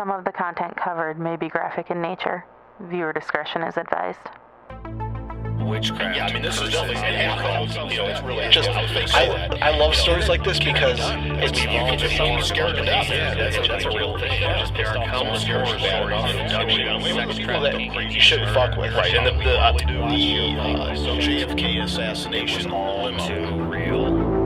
Some of the content covered may be graphic in nature. Viewer discretion is advised. Witchcraft. Yeah, I mean, this is definitely it's really just I love stories like this because it's you scared to death. Yeah, that's a real thing. There are countless horror stories of abduction, sex trafficking, You shouldn't fuck with. right? And the JFK assassination limo. too real.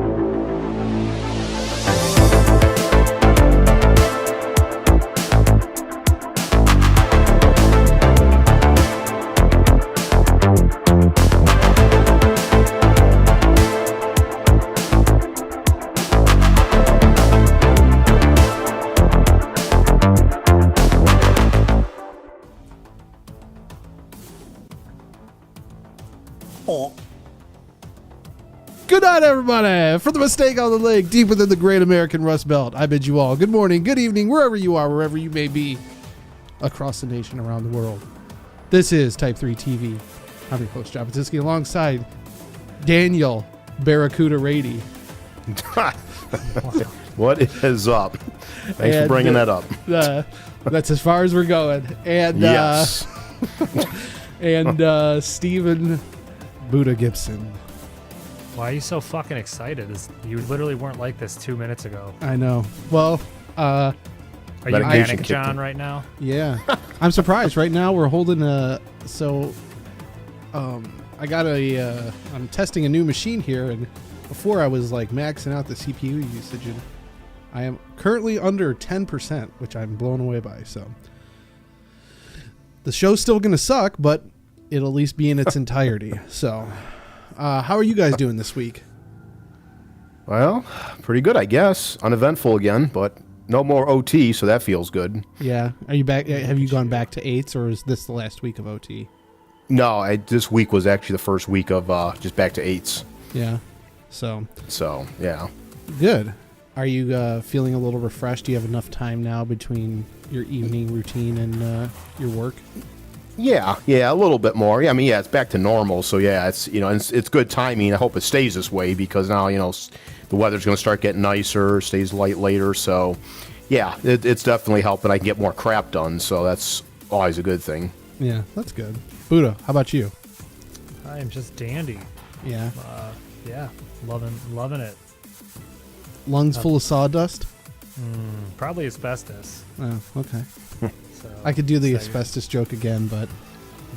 Good night, everybody. For the mistake on the lake, deep within the great American Rust Belt, I bid you all good morning, good evening, wherever you are, wherever you may be, across the nation, around the world. This is Type 3 TV. I'm your host, John Patinsky, alongside Daniel Barracuda Rady. What is up? Thanks for bringing that up. That's as far as we're going. And Yes. and Stephen Buddha Gibson. Why are you so fucking excited? You literally weren't like this 2 minutes ago. I know. Well, Are you Medication Manic kicked John in. right now? yeah. I'm surprised. Right now we're holding I'm testing a new machine here, and before I was like maxing out the CPU usage, and I am currently under 10%, which I'm blown away by. So the show's still going to suck, but it'll at least be in its entirety. So how are you guys doing this week? Well, pretty good, I guess. Uneventful again, but no more OT, so that feels good. Yeah. Are you back? Have you gone back to 8s, or is this the last week of OT? No, this week was actually the first week of just back to 8s. Yeah. So Yeah. good. Are you feeling a little refreshed? Do you have enough time now between your evening routine and your work? Yeah, a little bit more. Yeah, I mean, yeah, it's back to normal, so yeah, it's good timing. I hope it stays this way because now, the weather's going to start getting nicer, stays light later, so yeah, it's definitely helping. I can get more crap done, so that's always a good thing. Yeah, that's good. Buddha, how about you? I am just dandy. Yeah. Yeah, loving it. Lungs full of sawdust? Probably asbestos. Oh, okay. So I could do the so asbestos joke again, but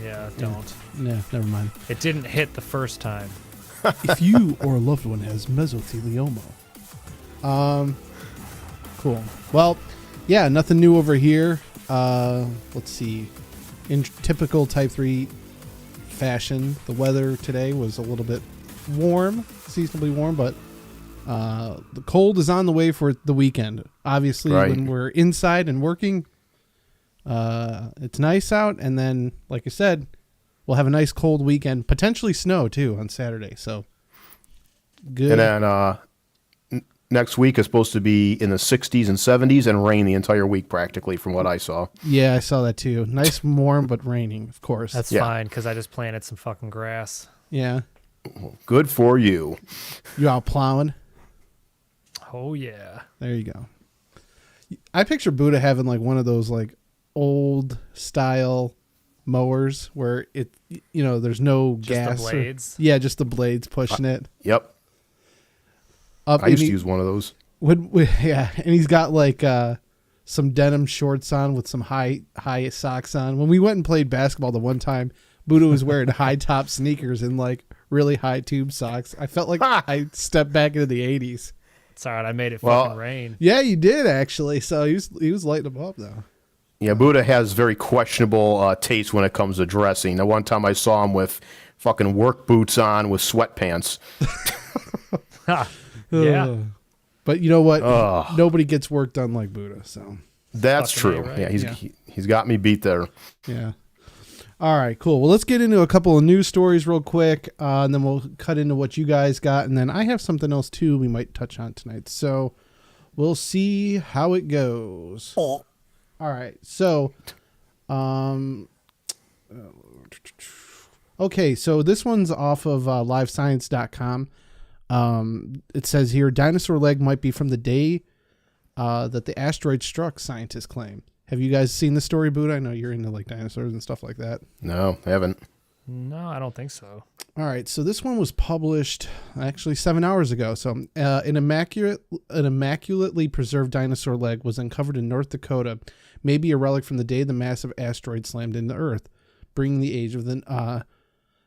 Yeah, don't. yeah, never mind. It didn't hit the first time. If you or a loved one has mesothelioma. Cool. Well, yeah, nothing new over here. Let's see. In typical Type 3 fashion, the weather today was a little bit warm, seasonably warm, but the cold is on the way for the weekend. Obviously, Right. when we're inside and working, it's nice out, and then, like I said, we'll have a nice cold weekend, potentially snow too on Saturday. So good. And then next week is supposed to be in the 60s and 70s and rain the entire week practically from what I saw. Yeah, I saw that too. Nice and warm, but raining, of course. That's Yeah. fine because I just planted some fucking grass. Yeah. Good for you. You out plowing? Oh yeah. There you go. I picture Buddha having like one of those like old style mowers where there's no Just gas. the blades. Yeah, just the blades pushing it Yep. up. I used to use one of those. Yeah, and he's got like some denim shorts on with some high socks on. When we went and played basketball the one time, Buddha was wearing high top sneakers and like really high tube socks. I felt like I stepped back into the 80s. It's all right. I made it Well- fucking rain. Yeah, you did actually. So he was lighting them up though. Yeah, Buddha has very questionable taste when it comes to dressing. The one time I saw him with fucking work boots on with sweatpants. Yeah. Ugh. But you know what? Ugh. Nobody gets work done like Buddha. So That's Fucking true. A, right? Yeah, Yeah. he's got me beat there. yeah. All right, cool. Well, let's get into a couple of news stories real quick, and then we'll cut into what you guys got, and then I have something else too we might touch on tonight. So we'll see how it goes. All right. So, okay. So this one's off of livescience.com. It says here, dinosaur leg might be from the day that the asteroid struck, scientists claim. Have you guys seen the story, Buddha? I know you're into like dinosaurs and stuff like that. No, I haven't. No, I don't think so. All right, so this one was published actually 7 hours ago. So, an immaculately preserved dinosaur leg was uncovered in North Dakota, maybe a relic from the day the massive asteroid slammed into Earth, bringing the age of the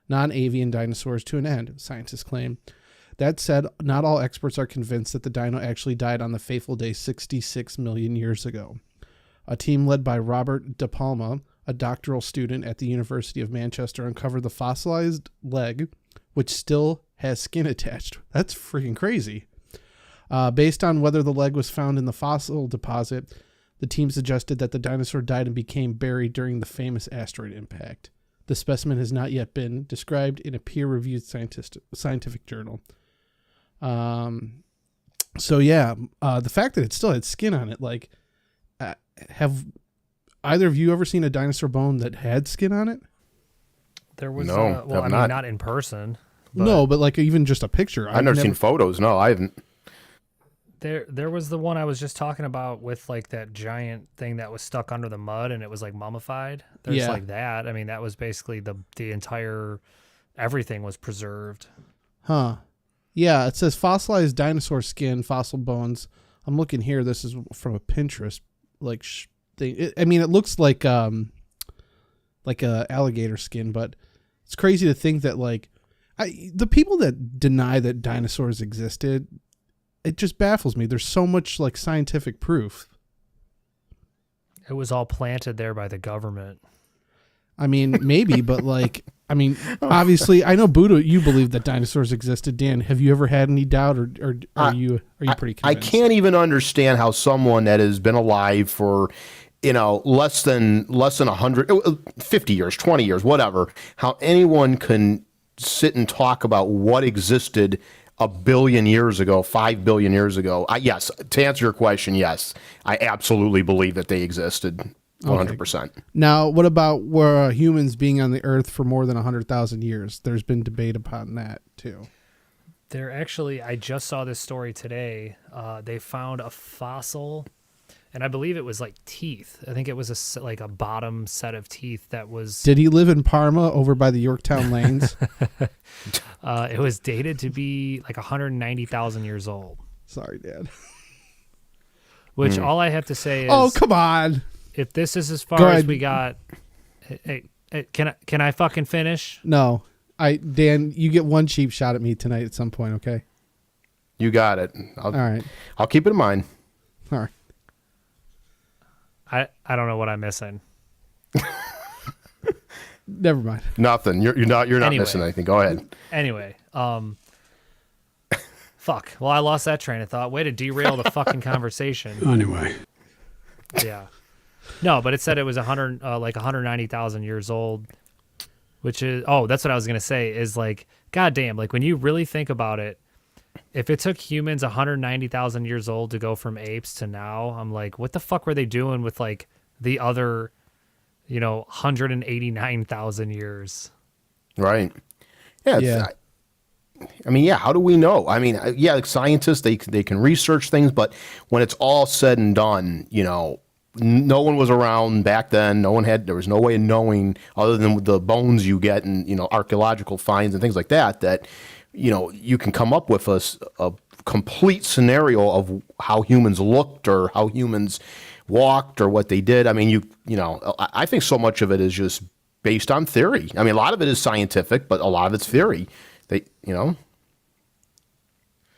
non-avian dinosaurs to an end, scientists claim. That said, not all experts are convinced that the dino actually died on the fateful day 66 million years ago. A team led by Robert De Palma, a doctoral student at the University of Manchester, uncovered the fossilized leg, which still has skin attached. That's freaking crazy. Based on whether the leg was found in the fossil deposit, the team suggested that the dinosaur died and became buried during the famous asteroid impact. The specimen has not yet been described in a peer-reviewed scientific journal. So yeah, the fact that it still had skin on it, like, have either of you ever seen a dinosaur bone that had skin on it? There was No, well, I have mean, not. not in person. But No, but like even just a picture. I've never seen photos. No, I haven't. there was the one I was just talking about with like that giant thing that was stuck under the mud and it was like mummified. There's Yeah. like that. I mean, that was basically the entire everything was preserved. Huh. Yeah, it says fossilized dinosaur skin, fossil bones. I'm looking here. This is from a Pinterest like thing. I mean, it looks like a alligator skin, but it's crazy to think that like the people that deny that dinosaurs existed, it just baffles me. There's so much like scientific proof. It was all planted there by the government. I mean, maybe, but like, I mean, obviously, I know Buddha, you believe that dinosaurs existed. Dan, have you ever had any doubt, or are you pretty convinced? I can't even understand how someone that has been alive for, less than 100, 50 years, 20 years, whatever, how anyone can sit and talk about what existed a billion years ago, 5 billion years ago. Yes, to answer your question, yes, I absolutely believe that they existed. 100%. Okay. Now, what about humans being on the Earth for more than 100,000 years? There's been debate upon that too. There actually, I just saw this story today. They found a fossil, and I believe it was like teeth. I think it was like a bottom set of teeth that was. Did he live in Parma over by the Yorktown Lanes? It was dated to be like 190,000 years old. Sorry, Dad. Which all I have to say is, Oh, come on. if this is as Go far as ahead. we got, hey, can I fucking finish? No, Dan, you get one cheap shot at me tonight at some point. Okay. You got it. All right. I'll keep it in mind. All right. I don't know what I'm missing. Never mind. Nothing. You're not Anyway. missing anything. Go ahead. Anyway, fuck. Well, I lost that train of thought. Way to derail the fucking conversation. Anyway. Yeah. No, but it said it was 190,000 years old, which is, that's what I was going to say is like, goddamn, like when you really think about it, if it took humans 190,000 years old to go from apes to now, I'm like, what the fuck were they doing with like the other, 189,000 years? Right. Yeah. Yeah. I mean, yeah. How do we know? I mean, yeah, like scientists, they can research things, but when it's all said and done, no one was around back then. There was no way of knowing other than the bones you get and, archaeological finds and things like that, you can come up with a complete scenario of how humans looked or how humans walked or what they did. I mean, I think so much of it is just based on theory. I mean, a lot of it is scientific, but a lot of it's theory.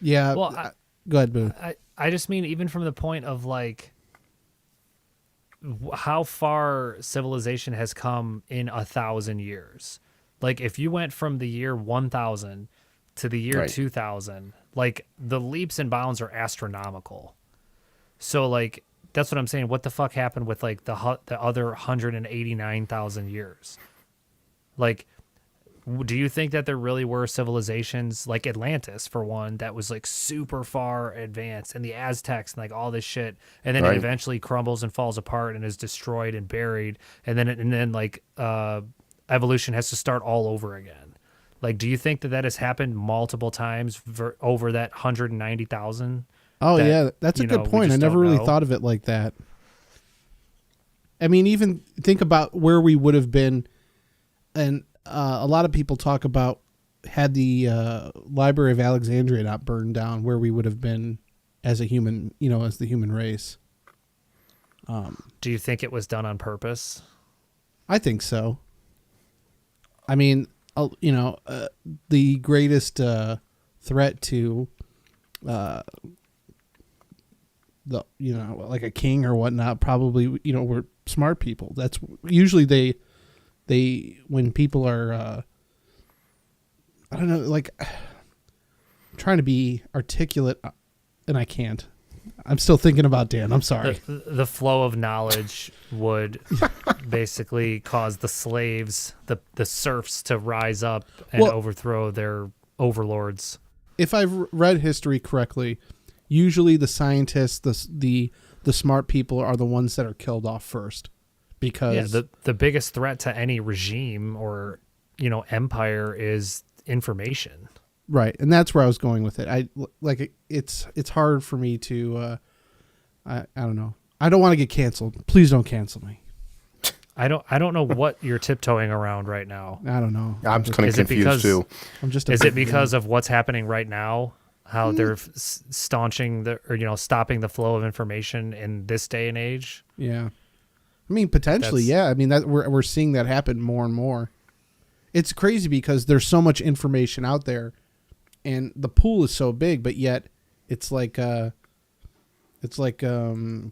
Yeah. Well, go ahead, Boo. I just mean even from the point of like how far civilization has come in 1,000 years. Like if you went from the year 1000 to the year Right. 2000, like the leaps and bounds are astronomical. So like that's what I'm saying. What the fuck happened with like the other 189,000 years? Like, do you think that there really were civilizations like Atlantis, for one, that was like super far advanced, and the Aztecs and like all this shit, and then Right. it eventually crumbles and falls apart and is destroyed and buried, and then evolution has to start all over again? Like, do you think that has happened multiple times over that 190,000? Oh, that, yeah. That's a you good know, we point. I just never don't really know? thought of it like that. I mean, even think about where we would have been, and a lot of people talk about had the Library of Alexandria not burned down, where we would have been as a human, as the human race. Do you think it was done on purpose? I think so. I mean, the greatest threat to like a king or whatnot, probably, were smart people. That's usually they when people are I don't know, like, I'm trying to be articulate and I can't. I'm still thinking about Dan. I'm sorry. The flow of knowledge would basically cause the slaves, the serfs, to rise up and overthrow their overlords. If I've read history correctly, usually the scientists, the smart people are the ones that are killed off first, because the biggest threat to any regime or empire is information. Right, and that's where I was going with it. It's hard for me to I don't know. I don't want to get canceled. Please don't cancel me. I don't know what you're tiptoeing around right now. I don't know. I'm kind of confused too. Is it because of what's happening right now? How they're staunching stopping the flow of information in this day and age? Yeah, I mean, potentially, yeah. I mean, that we're seeing that happen more and more. It's crazy because there's so much information out there, and the pool is so big, but yet it's like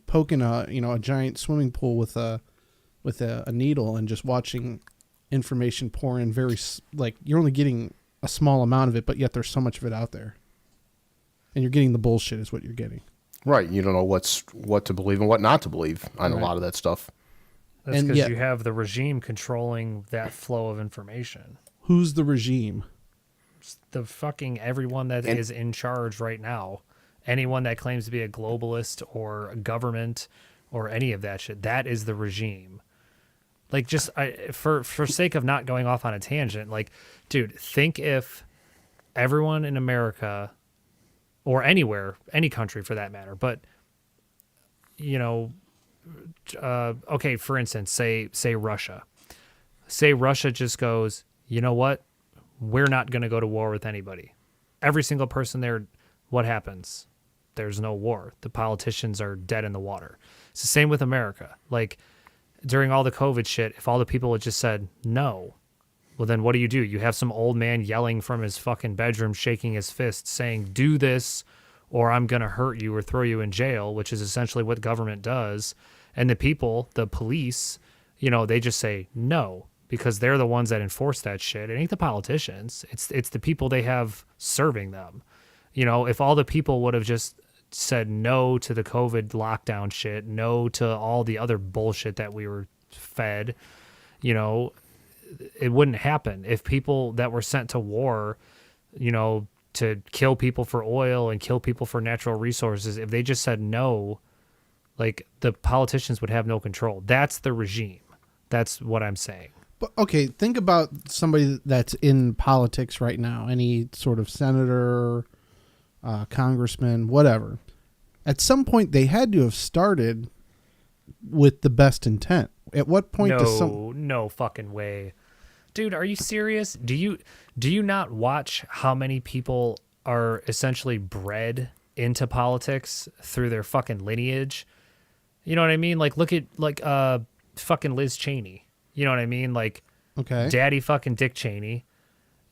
poking a giant swimming pool with a needle and just watching information pour in. You're only getting a small amount of it, but yet there's so much of it out there, and you're getting the bullshit is what you're getting. Right. You don't know what to believe and what not to believe on a lot of that stuff. That's because you have the regime controlling that flow of information. Who's the regime? The fucking everyone that is in charge right now. Anyone that claims to be a globalist or a government or any of that shit, that is the regime. Like, just for sake of not going off on a tangent, like, dude, think if everyone in America or anywhere, any country for that matter, but okay, for instance, say Russia. Say Russia just goes, you know what? We're not going to go to war with anybody. Every single person there, what happens? There's no war. The politicians are dead in the water. It's the same with America. Like, during all the COVID shit, if all the people had just said no, well, then what do? You have some old man yelling from his fucking bedroom, shaking his fist, saying, do this, or I'm going to hurt you or throw you in jail, which is essentially what government does. And the people, the police, they just say no, because they're the ones that enforce that shit. It ain't the politicians. It's the people they have serving them. If all the people would have just said no to the COVID lockdown shit, no to all the other bullshit that we were fed, it wouldn't happen. If people that were sent to war, to kill people for oil and kill people for natural resources, if they just said no, like, the politicians would have no control. That's the regime. That's what I'm saying. But okay, think about somebody that's in politics right now, any sort of senator, congressman, whatever. At some point, they had to have started with the best intent. At what point no fucking way. Dude, are you serious? Do you not watch how many people are essentially bred into politics through their fucking lineage? You know what I mean? Like, look at fucking Liz Cheney. You know what I mean? Like, okay, Daddy fucking Dick Cheney.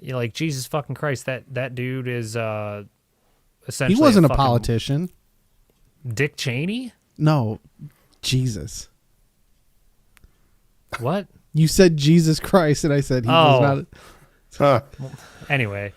Like, Jesus fucking Christ, that dude is essentially. He wasn't a politician. Dick Cheney? No, Jesus. What? You said Jesus Christ, and I said he was not. Anyway,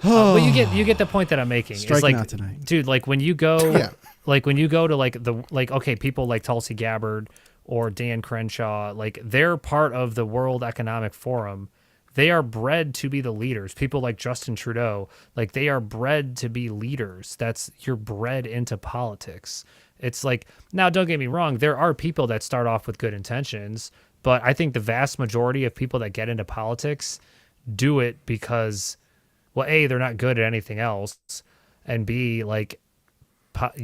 well, you get the point that I'm making. Striking it's like, out tonight, dude. Like, when you go, when you go to okay, people like Tulsi Gabbard or Dan Crenshaw, like, they're part of the World Economic Forum. They are bred to be the leaders. People like Justin Trudeau, like, they are bred to be leaders. You're bred into politics. It's like, now, don't get me wrong, there are people that start off with good intentions, but I think the vast majority of people that get into politics do it because, well, A, they're not good at anything else, and B, like,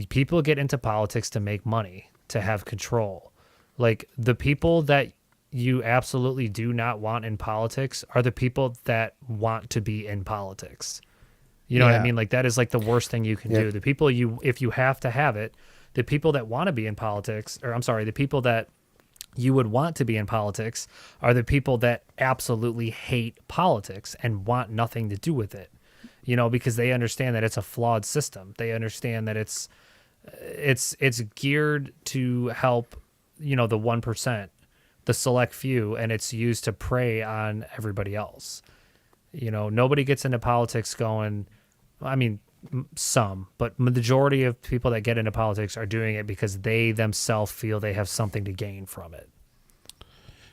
people get into politics to make money, to have control. Like, the people that you absolutely do not want in politics are the people that want to be in politics. You know what I Yeah. mean? Like, that is like the worst thing you can do. The people if you have to have it, the people that want to be in politics, or I'm sorry, the people that you would want to be in politics are the people that absolutely hate politics and want nothing to do with it. You know, because they understand that it's a flawed system. They understand that it's geared to help, you know, the 1%, the select few, and it's used to prey on everybody else. You know, nobody gets into politics going, I mean, some, but majority of people that get into politics are doing it because they themselves feel they have something to gain from it.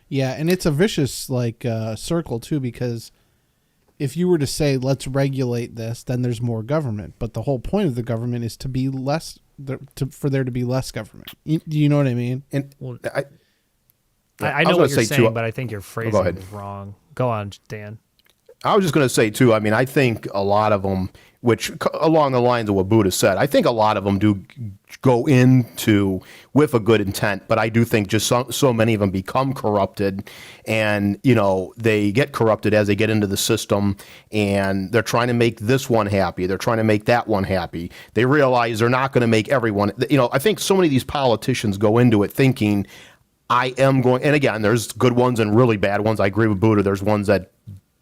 Yeah, and it's a vicious circle too, because if you were to say let's regulate this, then there's more government. But the whole point of the government is to be less, for there to be less government. Do you know what I mean? And Well, I I was know gonna what you're say, saying, too- but I think your go phrasing ahead. is wrong. Go on, Dan. I was just going to say too. I mean, I think a lot of them, which along the lines of what Buddha said, I think a lot of them do go into with a good intent, but I do think just so many of them become corrupted, and you know they get corrupted as they get into the system, and they're trying to make this one happy, they're trying to make that one happy. They realize they're not going to make everyone. You know, I think so many of these politicians go into it thinking, I am going, and again, there's good ones and really bad ones. I agree with Buddha. There's ones that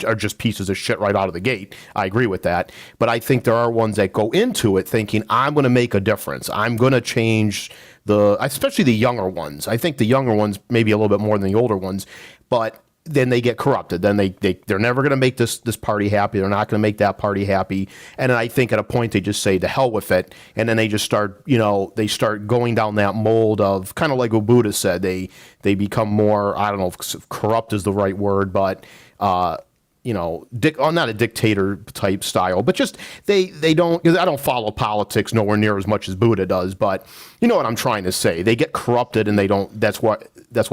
are just pieces of shit right out of the gate. I agree with that. But I think there are ones that go into it thinking, I'm going to make a difference. I'm going to change especially the younger ones. I think the younger ones maybe a little bit more than the older ones, but then they get corrupted. Then they're never going to make this party happy. They're not going to make that party happy. And then I think at a point they just say, to hell with it. And then they just start, you know, they start going down that mold of kind of like what Buddha said. They become more, I don't know if corrupt is the right word, but, you know, not a dictator type style, but just they don't, because I don't follow politics nowhere near as much as Buddha does, but you know what I'm trying to say. They get corrupted and they don't, that's what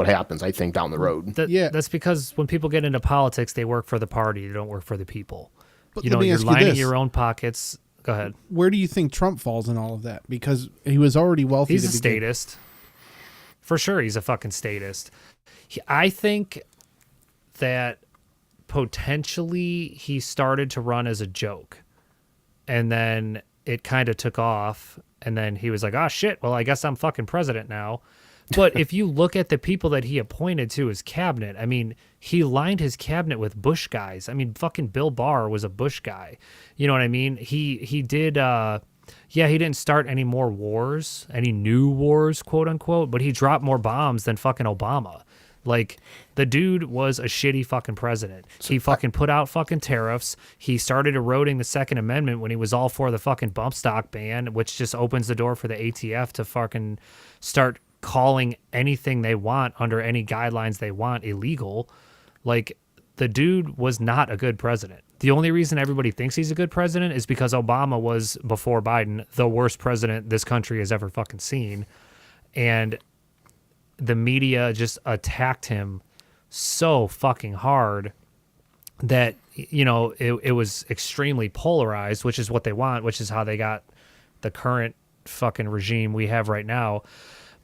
happens, I think, down the road. Yeah. That's because when people get into politics, they work for the party. They don't work for the people. But You let know, me you're ask you lining this. your own pockets. Go ahead. Where do you think Trump falls in all of that? Because he was already wealthy. He's to a begin. statist. For sure, he's a fucking statist. I think that potentially he started to run as a joke, and then it kind of took off, and then he was like, oh shit, well, I guess I'm fucking president now. But if you look at the people that he appointed to his cabinet, I mean, he lined his cabinet with Bush guys. I mean, fucking Bill Barr was a Bush guy. You know what I mean? He did he didn't start any more wars, any new wars, quote unquote, but he dropped more bombs than fucking Obama. Like, the dude was a shitty fucking president. He fucking put out fucking tariffs. He started eroding the Second Amendment when he was all for the fucking bump stock ban, which just opens the door for the ATF to fucking start calling anything they want under any guidelines they want illegal. Like, the dude was not a good president. The only reason everybody thinks he's a good president is because Obama was, before Biden, the worst president this country has ever fucking seen. And the media just attacked him so fucking hard that, you know, it was extremely polarized, which is what they want, which is how they got the current fucking regime we have right now.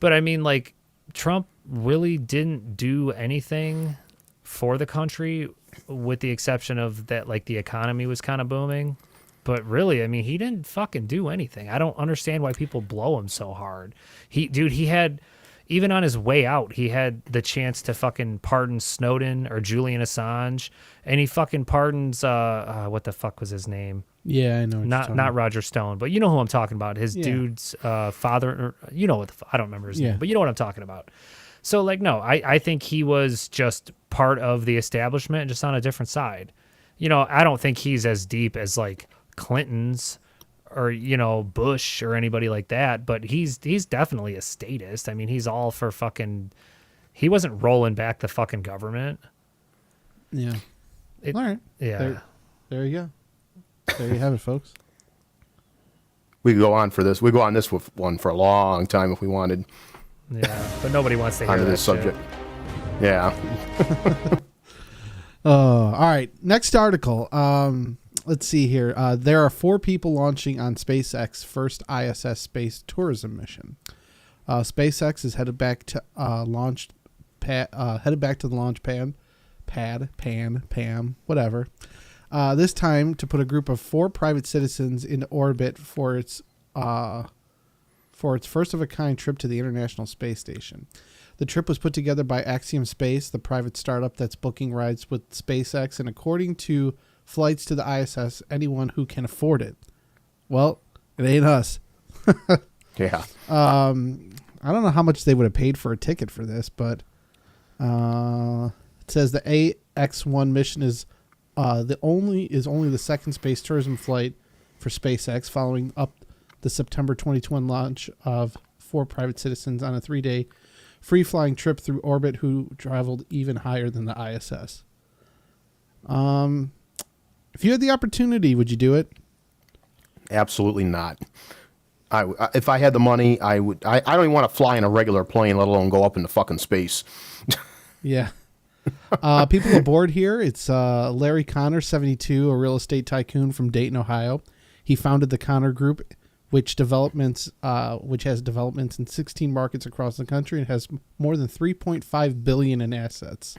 But I mean, like, Trump really didn't do anything for the country, with the exception of that, like, the economy was kind of booming. But really, I mean, he didn't fucking do anything. I don't understand why people blow him so hard. He had, even on his way out, he had the chance to fucking pardon Snowden or Julian Assange, and he fucking pardons what the fuck was his name? Yeah, I know. What you're talking Not about. Roger Stone, but you know who I'm talking about. His Yeah. dude's father, or, you know what I don't remember his Yeah. name, but you know what I'm talking about. So, like, no, I think he was just part of the establishment, just on a different side. You know, I don't think he's as deep as, like, Clinton's or, you know, Bush or anybody like that, but he's definitely a statist. I mean, he's all for fucking, he wasn't rolling back the fucking government. Yeah. It- All right. Yeah. There you go. There you have it, folks. We could go on for this. We go on this with one for a long time if we wanted Yeah. But nobody wants to hear onto that this shit. subject. Yeah. All right. Next article. Let's see here. There are 4 people launching on SpaceX first ISS space tourism mission. SpaceX is headed back to the launch pad, whatever. This time to put a group of 4 private citizens into orbit for its first of a kind trip to the International Space Station. The trip was put together by Axiom Space, the private startup that's booking rides with SpaceX, and according to flights to the ISS, anyone who can afford it. Well, it ain't us. Yeah. I don't know how much they would have paid for a ticket for this, but it says the AX-1 mission is only the second space tourism flight for SpaceX, following up the September 2021 launch of 4 private citizens on a 3-day free-flying trip through orbit who traveled even higher than the ISS. If you had the opportunity, would you do it? Absolutely not. If I had the money, I would. I don't even want to fly in a regular plane, let alone go up into fucking space. Yeah. People aboard here, it's Larry Connor, 72, a real estate tycoon from Dayton, Ohio. He founded the Connor Group, which has developments in 16 markets across the country and has more than $3.5 billion in assets.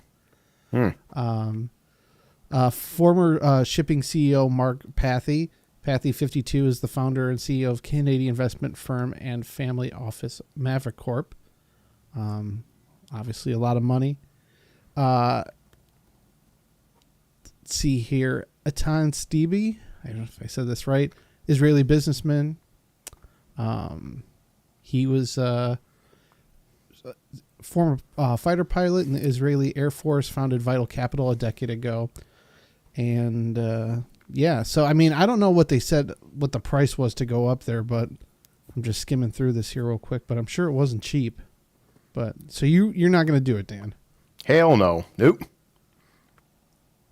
Former shipping CEO Mark Pathy, 52, is the founder and CEO of Canadian investment firm and family office Maverick Corp. Obviously, a lot of money. Let's see here. Atan Stebe, I don't know if I said this right, Israeli businessman. He was a former fighter pilot in the Israeli Air Force, founded Vital Capital a decade ago. And yeah, so I mean, I don't know what they said, what the price was to go up there, but I'm just skimming through this here real quick, but I'm sure it wasn't cheap. But so you're not going to do it, Dan? Hell no. Nope.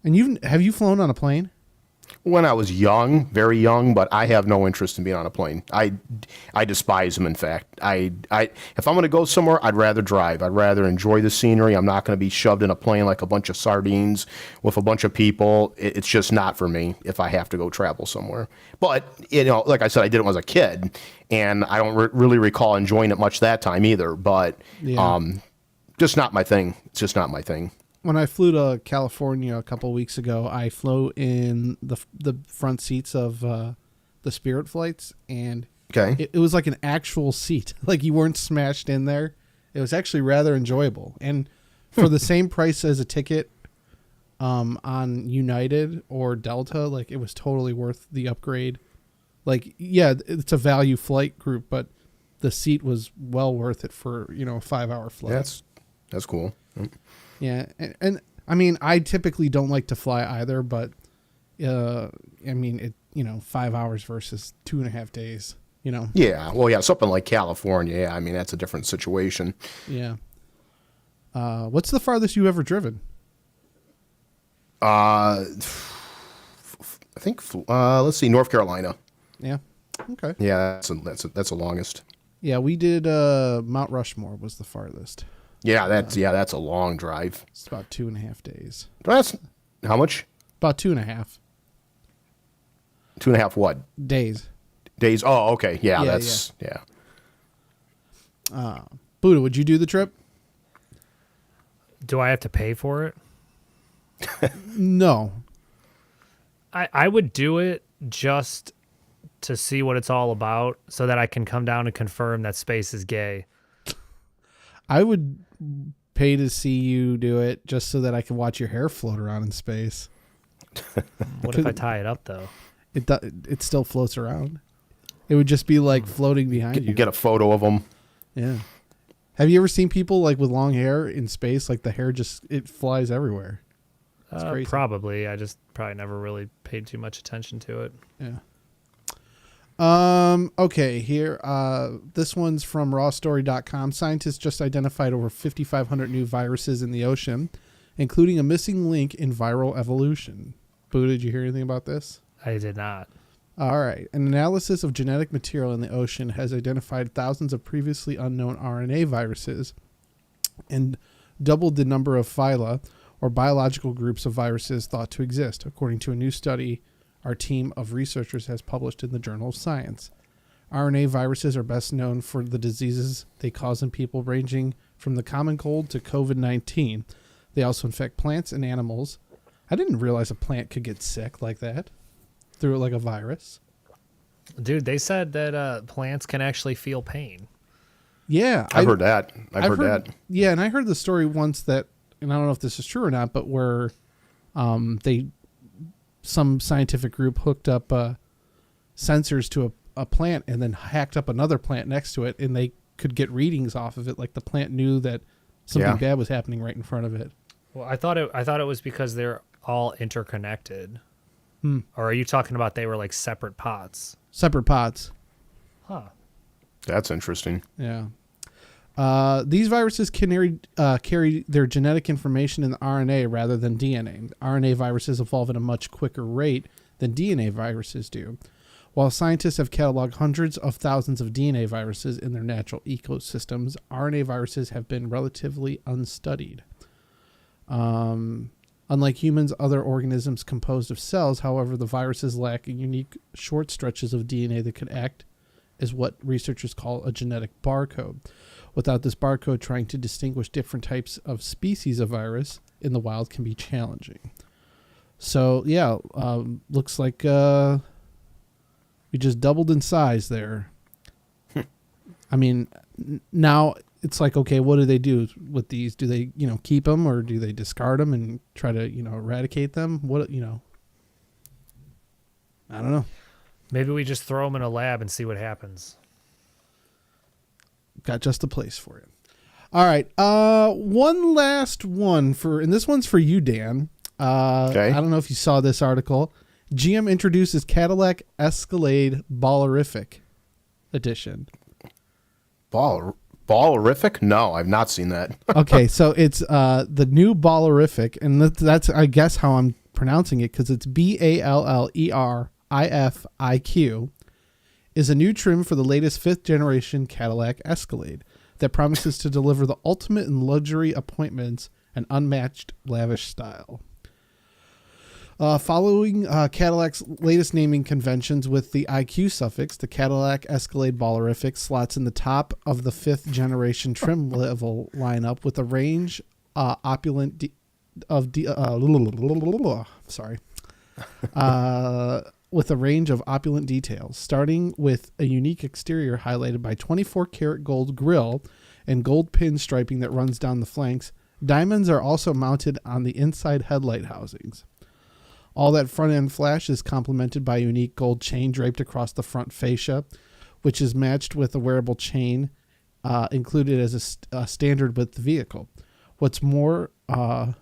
And have you flown on a plane? When I was young, very young, but I have no interest in being on a plane. I despise them, in fact. If I'm going to go somewhere, I'd rather drive. I'd rather enjoy the scenery. I'm not going to be shoved in a plane like a bunch of sardines with a bunch of people. It's just not for me if I have to go travel somewhere. But, like I said, I did it when I was a kid, and I don't really recall enjoying it much that time either. But just not my thing. It's just not my thing. When I flew to California a couple of weeks ago, I flew in the front seats of the Spirit flights, and it was like an actual seat. Like you weren't smashed in there. It was actually rather enjoyable. And for the same price as a ticket on United or Delta, like it was totally worth the upgrade. Like, yeah, it's a value flight group, but the seat was well worth it for, a 5-hour flight. That's cool. Yeah, and I mean, I typically don't like to fly either, but I mean, 5 hours versus 2.5 days, Yeah, well, yeah, something like California. Yeah, I mean, that's a different situation. Yeah. What's the farthest you ever driven? I think let's see, North Carolina. Yeah. Okay. Yeah, that's the longest. Yeah, we did Mount Rushmore was the farthest. Yeah, that's a long drive. It's about 2.5 days. That's how much? About 2.5. 2.5 what? Days. Days. Oh, okay. Yeah, that's. Buddha, would you do the trip? Do I have to pay for it? No. I would do it just to see what it's all about so that I can come down and confirm that space is gay. I would pay to see you do it just so that I can watch your hair float around in space. What if I tie it up, though? It still floats around. It would just be like floating behind you. Get a photo of them. Yeah. Have you ever seen people like with long hair in space? Like the hair it flies everywhere. It's crazy. Probably. I just probably never really paid too much attention to it. Yeah. Okay, here. This one's from rawstory.com. Scientists just identified over 5,500 new viruses in the ocean, including a missing link in viral evolution. Boo, did you hear anything about this? I did not. All right. An analysis of genetic material in the ocean has identified thousands of previously unknown RNA viruses and doubled the number of phyla, or biological groups of viruses, thought to exist, according to a new study our team of researchers has published in the Journal of Science. RNA viruses are best known for the diseases they cause in people, ranging from the common cold to COVID-19. They also infect plants and animals. I didn't realize a plant could get sick like that through like a virus. Dude, they said that plants can actually feel pain. Yeah. I've heard that. I've heard that. Yeah, and I heard the story once that, and I don't know if this is true or not, but where some scientific group hooked up sensors to a plant and then hacked up another plant next to it, and they could get readings off of it. Like the plant knew that something bad was happening right in front of it. Well, I thought it was because they're all interconnected. Or are you talking about they were like separate pods? Separate pods. Huh. That's interesting. Yeah. These viruses can carry their genetic information in the RNA rather than DNA. RNA viruses evolve at a much quicker rate than DNA viruses do. While scientists have cataloged hundreds of thousands of DNA viruses in their natural ecosystems, RNA viruses have been relatively unstudied. Unlike humans, other organisms composed of cells, however, the viruses lack unique short stretches of DNA that could act as what researchers call a genetic barcode. Without this barcode, trying to distinguish different types of species of virus in the wild can be challenging. So, yeah, looks like we just doubled in size there. I mean, now it's like, okay, what do they do with these? Do they, keep them, or do they discard them and try to, eradicate them? What, I don't know. Maybe we just throw them in a lab and see what happens. Got just the place for it. All right. One last one and this one's for you, Dan. Okay. I don't know if you saw this article. GM introduces Cadillac Escalade Ballerific edition. Ballerific? No, I've not seen that. Okay, so it's the new Ballerific, and that's I guess how I'm pronouncing it, because it's Ballerifiq, is a new trim for the latest 5th generation Cadillac Escalade that promises to deliver the ultimate in luxury appointments and unmatched lavish style. Following Cadillac's latest naming conventions with the IQ suffix, the Cadillac Escalade Ballerific slots in the top of the 5th generation trim level lineup with a range with a range of opulent details, starting with a unique exterior highlighted by 24-karat gold grille and gold pin striping that runs down the flanks. Diamonds are also mounted on the inside headlight housings. All that front-end flash is complemented by a unique gold chain draped across the front fascia, which is matched with a wearable chain included as a standard with the vehicle. What's more, the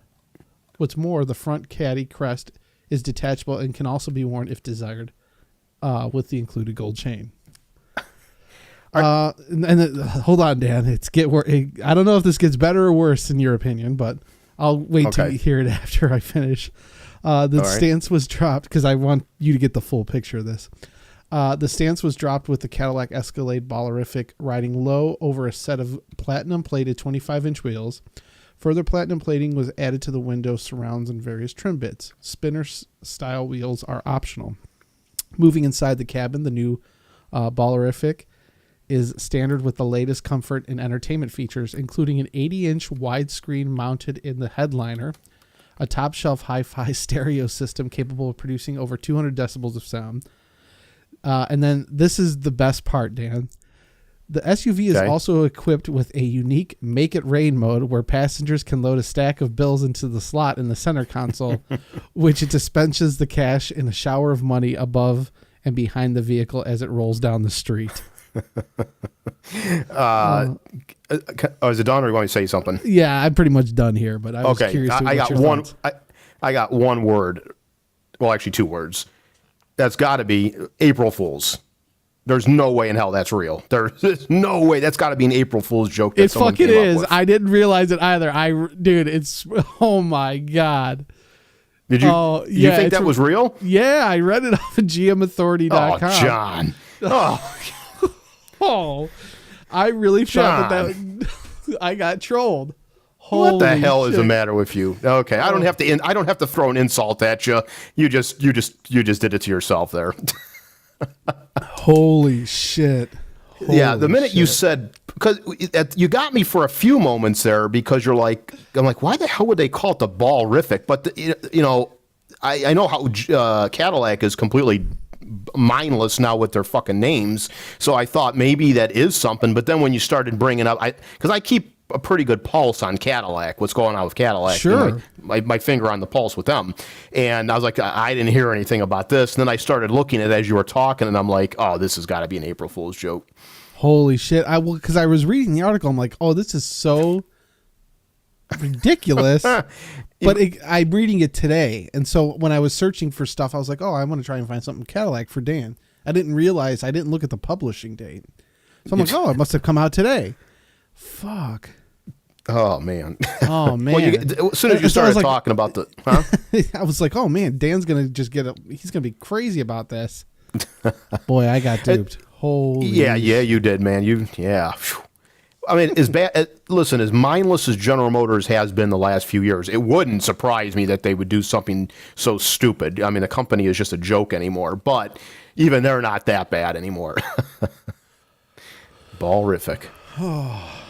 front caddy crest is detachable and can also be worn if desired with the included gold chain. Hold on, Dan. I don't know if this gets better or worse in your opinion, but I'll wait to hear it after I finish. Stance was dropped because I want you to get the full picture of this. The stance was dropped with the Cadillac Escalade Ballerific riding low over a set of platinum-plated 25-inch wheels. Further platinum plating was added to the window surrounds and various trim bits. Spinner-style wheels are optional. Moving inside the cabin, the new Ballerific is standard with the latest comfort and entertainment features, including an 80-inch widescreen mounted in the headliner, a top-shelf hi-fi stereo system capable of producing over 200 decibels of sound. And then this is the best part, Dan. The SUV is also equipped with a unique Make It Rain mode where passengers can load a stack of bills into the slot in the center console, which dispenses the cash in a shower of money above and behind the vehicle as it rolls down the street. Is it done, or you want me to say something? Yeah, I'm pretty much done here, but I was curious. I got one. I got one word. Well, actually, 2 words. That's got to be April Fools. There's no way in hell that's real. There's no way. That's got to be an April Fool's joke. That it fucking is. I didn't realize it either. Dude, it's, oh my God. Did you? You think that was real? Yeah, I read it off of GMauthority.com. Oh, John. Oh, I really thought that I got trolled. What the hell is the matter with you? Okay, I don't have to. I don't have to throw an insult at you. You just did it to yourself there. Holy shit. Yeah, the minute you shit. said, because you got me for a few moments there, because I'm like, why the hell would they call it the Ballrific? But I know how Cadillac is completely mindless now with their fucking names, so I thought maybe that is something. But then when you started bringing up, because I keep a pretty good pulse on Cadillac, what's going on with Cadillac. Sure. My finger on the pulse with them. And I was like, I didn't hear anything about this. And then I started looking at it as you were talking, and I'm like, oh, this has got to be an April Fool's joke. Holy shit. Because I was reading the article, I'm like, oh, this is so ridiculous. But I'm reading it today. And so when I was searching for stuff, I was like, oh, I want to try and find something Cadillac for Dan. I didn't look at the publishing date. So I'm like, oh, it must have come out today. Fuck. Oh, man. Oh, man. Well, as soon as you started talking about the... Huh? I was like, oh, man, Dan's going to just he's going to be crazy about this. Boy, I got duped. Holy Yeah, you did, man. Yeah. I mean, listen, as mindless as General Motors has been the last few years, it wouldn't surprise me that they would do something so stupid. I mean, the company is just a joke anymore, but even they're not that bad anymore. Ballrific.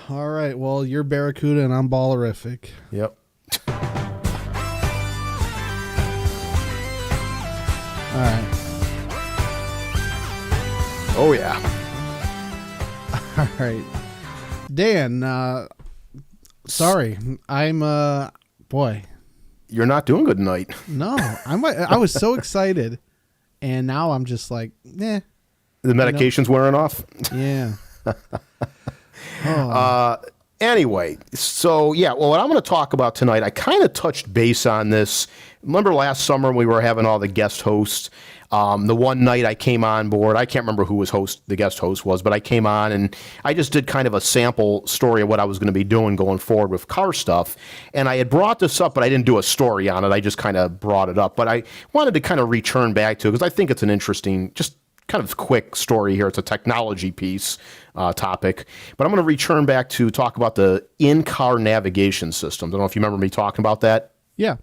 All right, well, you're Barracuda and I'm Ballerific. Yep. All right. Oh, yeah. All right. Dan, sorry. I'm, boy. You're not doing good tonight. No, I was so excited, and now I'm just like, eh. The medication's wearing off? Yeah. Anyway, so yeah, well, what I'm going to talk about tonight, I kind of touched base on this. Remember last summer we were having all the guest hosts. The one night I came on board, I can't remember who the guest host was, but I came on and I just did kind of a sample story of what I was going to be doing going forward with car stuff. And I had brought this up, but I didn't do a story on it. I just kind of brought it up. But I wanted to kind of return back to it because I think it's an interesting, just kind of quick story here. It's a technology piece topic. But I'm going to return back to talk about the in-car navigation systems. I don't know if you remember me talking about that. Yeah.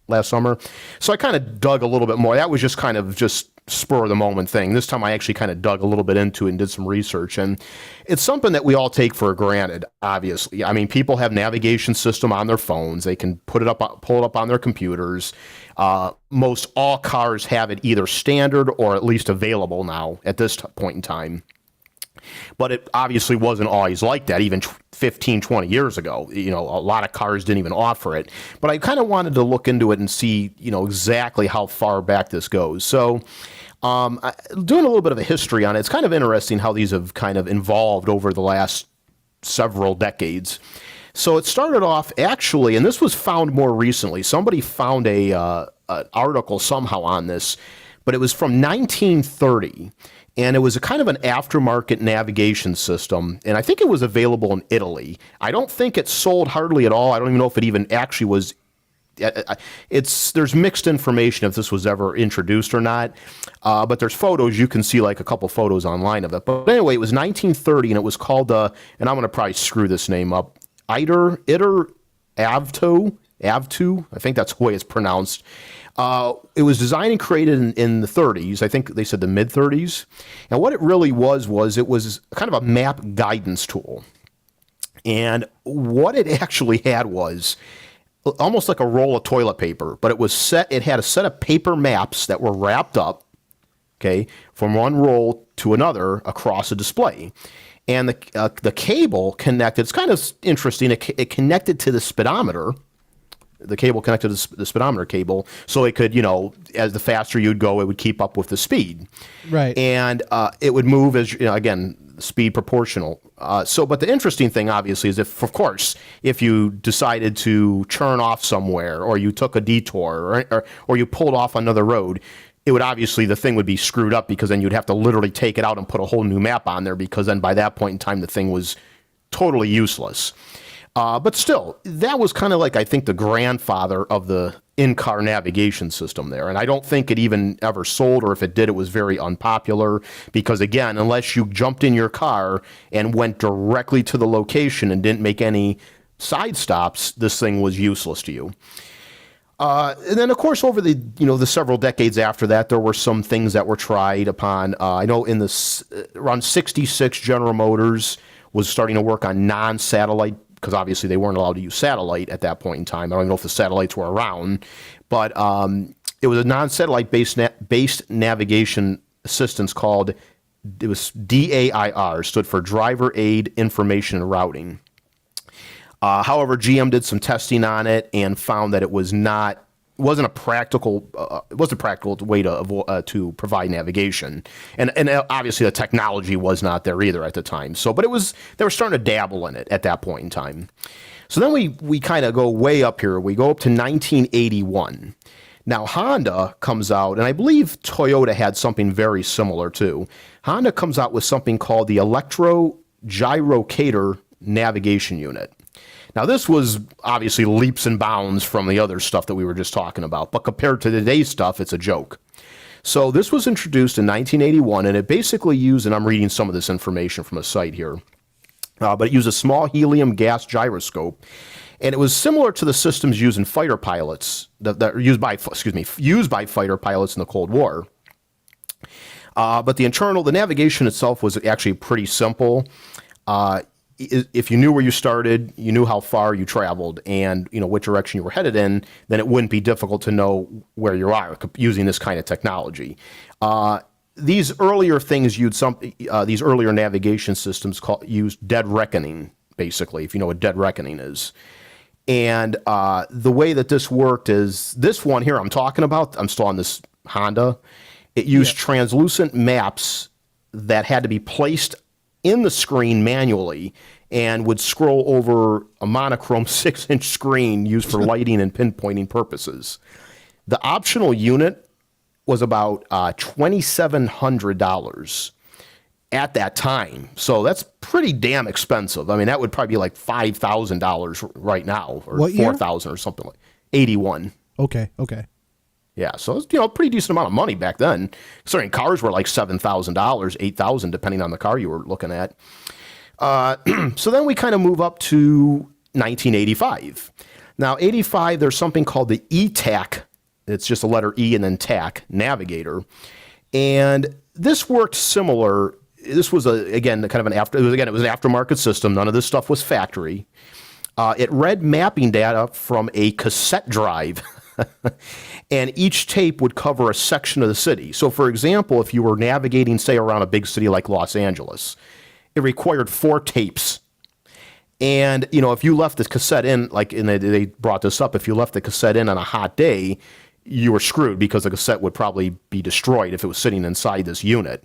Last summer. So I kind of dug a little bit more. That was just kind of just spur of the moment thing. This time I actually kind of dug a little bit into it and did some research. And it's something that we all take for granted, obviously. I mean, people have navigation system on their phones. They can pull it up on their computers. Most all cars have it either standard or at least available now at this point in time. But it obviously wasn't always like that, even 15, 20 years ago. You know, a lot of cars didn't even offer it. But I kind of wanted to look into it and see, exactly how far back this goes. So doing a little bit of a history on it, it's kind of interesting how these have kind of evolved over the last several decades. So it started off actually, and this was found more recently. Somebody found an article somehow on this, but it was from 1930. And it was a kind of an aftermarket navigation system, and I think it was available in Italy. I don't think it sold hardly at all. I don't even know if it even actually was. There's mixed information if this was ever introduced or not, but there's photos. You can see like a couple photos online of it. But anyway, it was 1930, and it was called, and I'm going to probably screw this name up, Iter Avto, I think that's the way it's pronounced. It was designed and created in the 30s. I think they said the mid-30s. And what it really was it was kind of a map guidance tool. And what it actually had was almost like a roll of toilet paper, but it had a set of paper maps that were wrapped up, okay, from one roll to another across a display. And the cable connected, it's kind of interesting, it connected to the speedometer. The cable connected to the speedometer cable, so it could, as the faster you'd go, it would keep up with the speed. Right. And it would move as, again, speed proportional. But the interesting thing, obviously, is if you decided to turn off somewhere, or you took a detour, or you pulled off another road, the thing would be screwed up, because then you'd have to literally take it out and put a whole new map on there, because then by that point in time, the thing was totally useless. But still, that was kind of like, I think, the grandfather of the in-car navigation system there. And I don't think it even ever sold, or if it did, it was very unpopular. Because, again, unless you jumped in your car and went directly to the location and didn't make any side stops, this thing was useless to you. And then, of course, over the several decades after that, there were some things that were tried upon. I know around 66, General Motors was starting to work on non-satellite, because obviously they weren't allowed to use satellite at that point in time. I don't even know if the satellites were around, but it was a non-satellite based navigation assistance called, it was DAIR, stood for Driver Aid Information and Routing. However, GM did some testing on it and found that it wasn't a practical way to provide navigation, and obviously the technology was not there either at the time. So, but they were starting to dabble in it at that point in time. So then we kind of go way up here. We go up to 1981. Now Honda comes out, and I believe Toyota had something very similar too. Honda comes out with something called the Electro-Gyrocator Navigation Unit. Now, this was obviously leaps and bounds from the other stuff that we were just talking about, but compared to today's stuff, it's a joke. So this was introduced in 1981, and it basically used, and I'm reading some of this information from a site here, but it used a small helium gas gyroscope, and it was similar to the systems used in fighter pilots, that are used by fighter pilots in the Cold War. But the navigation itself was actually pretty simple. If you knew where you started, you knew how far you traveled, and which direction you were headed in, then it wouldn't be difficult to know where you are using this kind of technology. These earlier things these earlier navigation systems used dead reckoning, basically, if you know what dead reckoning is. And the way that this worked is this one here I'm talking about. I'm still on this Honda. It used translucent maps that had to be placed in the screen manually and would scroll over a monochrome 6-inch screen used for lighting and pinpointing purposes. The optional unit was about $2,700 at that time. So that's pretty damn expensive. I mean, that would probably be like $5,000 right now, or $4,000 or something like 81. Okay. Yeah, so it's a pretty decent amount of money back then. Considering cars were like $7,000, $8,000, depending on the car you were looking at. So then we kind of move up to 1985. Now, 85, there's something called the ETAC. It's just a letter E and then TAC, Navigator. And this worked similar. This was, it was an aftermarket system. None of this stuff was factory. It read mapping data from a cassette drive. And each tape would cover a section of the city. So, for example, if you were navigating, say, around a big city like Los Angeles, it required 4 tapes. And, if you left the cassette in, and they brought this up, if you left the cassette in on a hot day, you were screwed because the cassette would probably be destroyed if it was sitting inside this unit.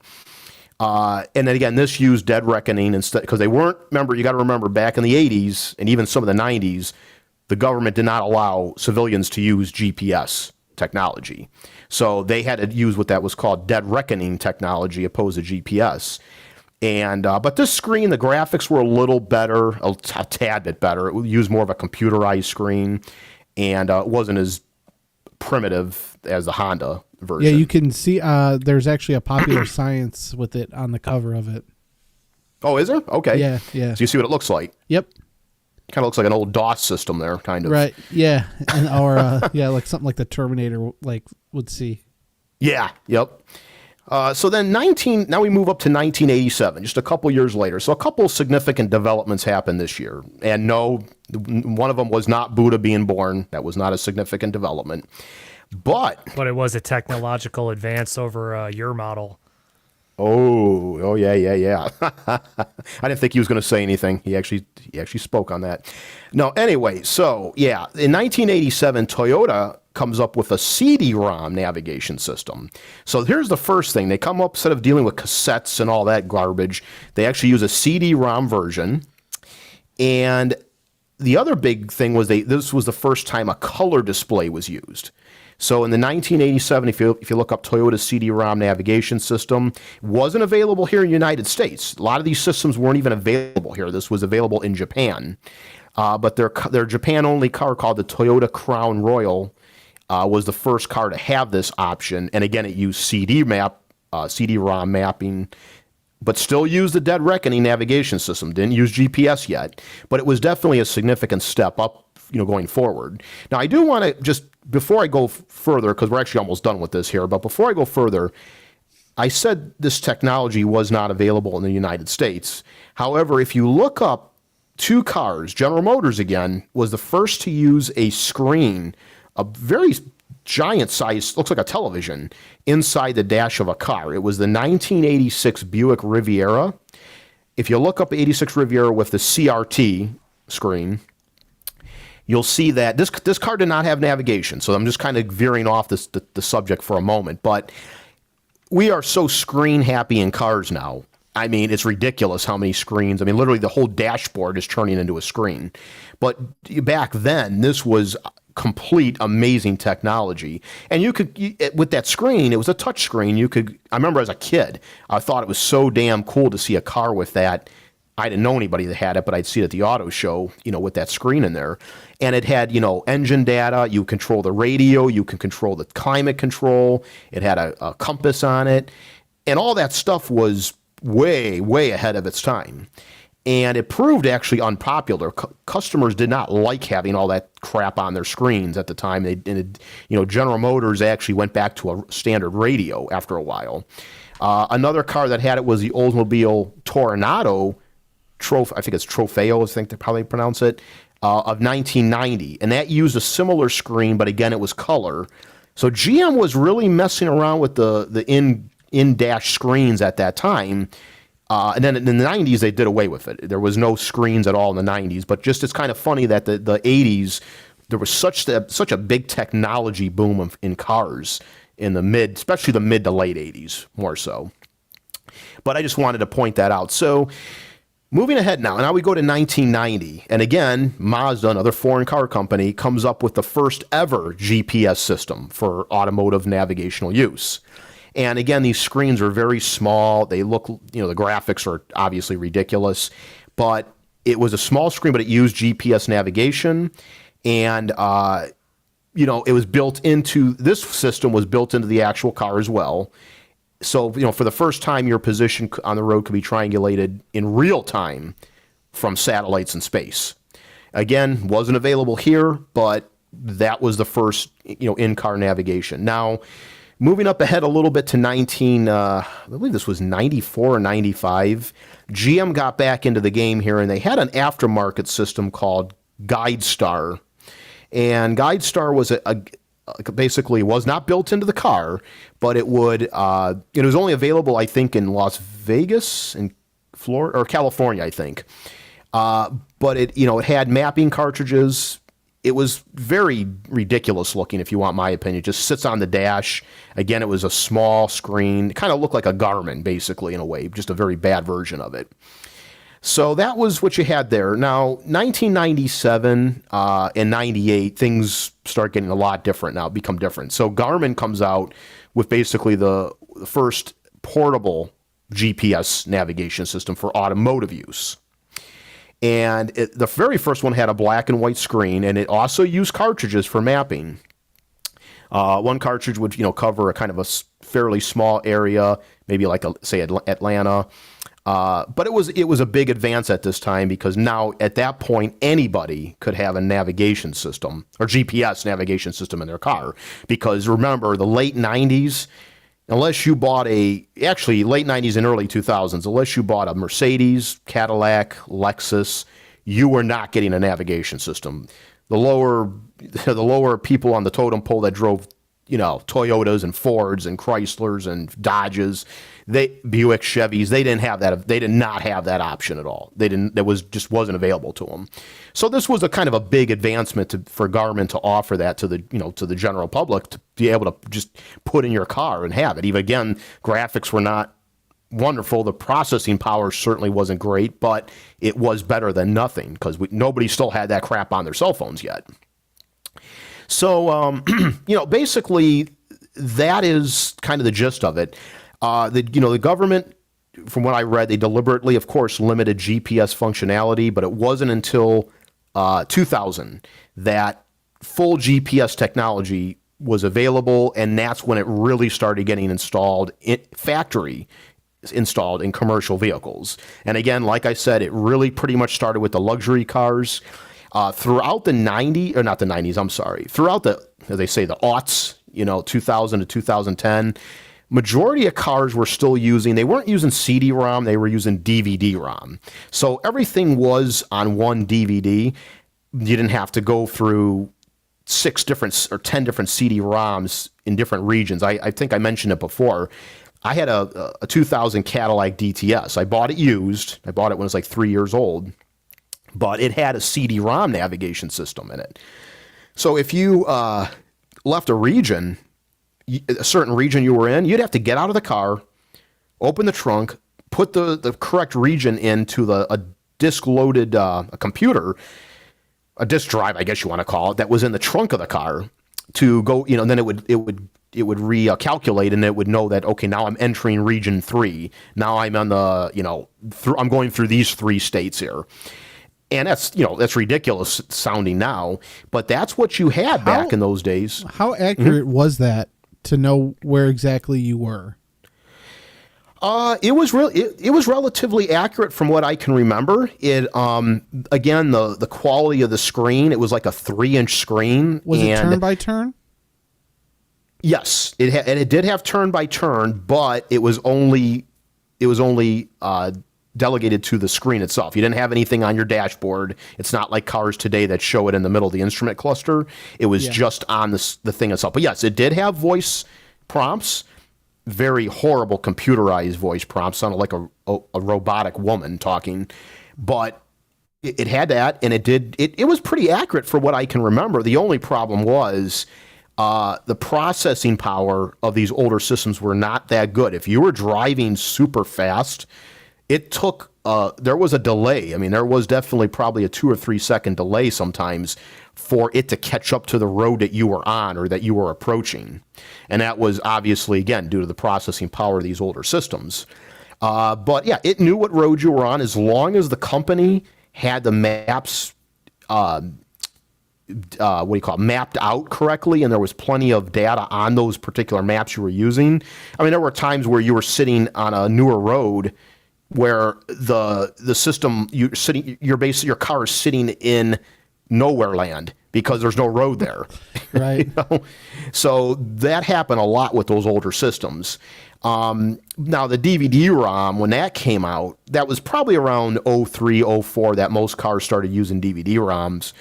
And then again, this used dead reckoning instead, because you got to remember back in the 80s and even some of the 90s, the government did not allow civilians to use GPS technology. So they had to use what that was called dead reckoning technology opposed to GPS. And but this screen, the graphics were a little better, a tad bit better. It would use more of a computerized screen, and it wasn't as primitive as the Honda version. Yeah, you can see there's actually a Popular Science with it on the cover of it. Oh, is there? Okay. Yeah. So you see what it looks like. Yep. Kind of looks like an old DOS system there, kind of. Right. Yeah. Or like something like the Terminator would see. Yeah. Yep. So then now we move up to 1987, just a couple years later. So a couple significant developments happened this year. And no, one of them was not Buddha being born. That was not a significant development. But it was a technological advance over your model. Oh, yeah. I didn't think he was going to say anything. He actually spoke on that. No, anyway, so yeah, in 1987, Toyota comes up with a CD-ROM navigation system. So here's the first thing. They come up, instead of dealing with cassettes and all that garbage, they actually use a CD-ROM version. And the other big thing was this was the first time a color display was used. So in the 1987, if you look up Toyota's CD-ROM navigation system, it wasn't available here in the United States. A lot of these systems weren't even available here. This was available in Japan. But their Japan-only car called the Toyota Crown Royal was the first car to have this option. And again, it used CD-ROM mapping, but still used the dead reckoning navigation system. Didn't use GPS yet. But it was definitely a significant step up going forward. Now, I do want to just, before I go further, because we're actually almost done with this here, but before I go further, I said this technology was not available in the United States. However, if you look up two cars, General Motors again was the first to use a screen, a very giant size, looks like a television, inside the dash of a car. It was the 1986 Buick Riviera. If you look up 86 Riviera with the CRT screen, you'll see that this car did not have navigation. So I'm just kind of veering off the subject for a moment. But we are so screen happy in cars now. I mean, it's ridiculous how many screens. I mean, literally the whole dashboard is turning into a screen. But back then, this was complete amazing technology. And with that screen, it was a touch screen. I remember as a kid, I thought it was so damn cool to see a car with that. I didn't know anybody that had it, but I'd see it at the auto show, with that screen in there. And it had, engine data. You control the radio. You can control the climate control. It had a compass on it. And all that stuff was way, way ahead of its time. And it proved actually unpopular. Customers did not like having all that crap on their screens at the time. General Motors actually went back to a standard radio after a while. Another car that had it was the Oldsmobile Toronado, I think it's Trofeo, I think how they pronounce it, of 1990. And that used a similar screen, but again, it was color. So GM was really messing around with the in-dash screens at that time. And then in the 90s, they did away with it. There was no screens at all in the 90s. But just it's kind of funny that the 80s, there was such a big technology boom in cars in especially the mid to late 80s, more so. But I just wanted to point that out. So moving ahead now we go to 1990. And again, Mazda, another foreign car company, comes up with the first ever GPS system for automotive navigational use. And again, these screens are very small. They look, the graphics are obviously ridiculous, but it was a small screen, but it used GPS navigation. And, it was this system was built into the actual car as well. So, for the first time, your position on the road could be triangulated in real time from satellites in space. Again, wasn't available here, but that was the first, in-car navigation. Now, moving up ahead a little bit to I believe this was 94 or 95, GM got back into the game here, and they had an aftermarket system called GuideStar. And GuideStar was basically was not built into the car, but it was only available, I think, in Las Vegas and Florida or California, I think. But it had mapping cartridges. It was very ridiculous looking, if you want my opinion. It just sits on the dash. Again, it was a small screen. It kind of looked like a Garmin, basically, in a way, just a very bad version of it. So that was what you had there. Now, 1997 and 98, things start getting a lot different now, become different. So Garmin comes out with basically the first portable GPS navigation system for automotive use. And the very first one had a black and white screen, and it also used cartridges for mapping. One cartridge would, cover a kind of a fairly small area, maybe like say Atlanta. But it was a big advance at this time because now at that point anybody could have a navigation system or GPS navigation system in their car. Because remember, the late 90s. Unless you bought late 90s and early 2000s, unless you bought a Mercedes, Cadillac, Lexus, you were not getting a navigation system. The lower people on the totem pole that drove, Toyotas and Fords and Chryslers and Dodges, Buick, Chevys, they didn't have that. They did not have that option at all. Just wasn't available to them. So this was a kind of a big advancement for Garmin to offer that to the general public to be able to just put in your car and have it. Even again, graphics were not wonderful. The processing power certainly wasn't great, but it was better than nothing because nobody still had that crap on their cell phones yet. So, basically that is kind of the gist of it. The government, from what I read, they deliberately, of course, limited GPS functionality, but it wasn't until 2000 that full GPS technology was available, and that's when it really started getting installed installed in commercial vehicles. And again, like I said, it really pretty much started with the luxury cars. throughout the 90s, or not the 90s, I'm sorry, throughout the, as they say, the aughts, 2000 to 2010, majority of cars were still using, they weren't using CD-ROM, they were using DVD-ROM. So everything was on one DVD. You didn't have to go through 6 different or 10 different CD-ROMs in different regions. I think I mentioned it before. I had a 2000 Cadillac DTS. I bought it used. I bought it when it was like 3 years old. But it had a CD-ROM navigation system in it. So if you left a region, a certain region you were in, you'd have to get out of the car, open the trunk, put the correct region into a disk-loaded a computer, a disk drive, I guess you want to call it, that was in the trunk of the car to go, and then it would recalculate, and it would know that, okay, now I'm entering region 3. Now I'm on the, I'm going through these 3 states here. And that's ridiculous sounding now, but that's what you had back in those days. How accurate was that to know where exactly you were? It was relatively accurate from what I can remember. It again, the quality of the screen, it was like a 3-inch screen. Was it turn by turn? Yes, it did have turn by turn, but it was only delegated to the screen itself. You didn't have anything on your dashboard. It's not like cars today that show it in the middle of the instrument cluster. It was just on the thing itself. But yes, it did have voice prompts, very horrible computerized voice prompts, sounded like a robotic woman talking. But it had that, and it was pretty accurate for what I can remember. The only problem was the processing power of these older systems were not that good. If you were driving super fast, it took, there was a delay. I mean, there was definitely probably a 2 or 3 second delay sometimes for it to catch up to the road that you were on or that you were approaching. And that was obviously, again, due to the processing power of these older systems. But yeah, it knew what road you were on as long as the company had the maps, mapped out correctly, and there was plenty of data on those particular maps you were using. I mean, there were times where you were sitting on a newer road where the system your car is sitting in nowhere land because there's no road there. Right. So that happened a lot with those older systems. Now the DVD-ROM, when that came out, that was probably around 03, 04 that most cars started using DVD-ROMs.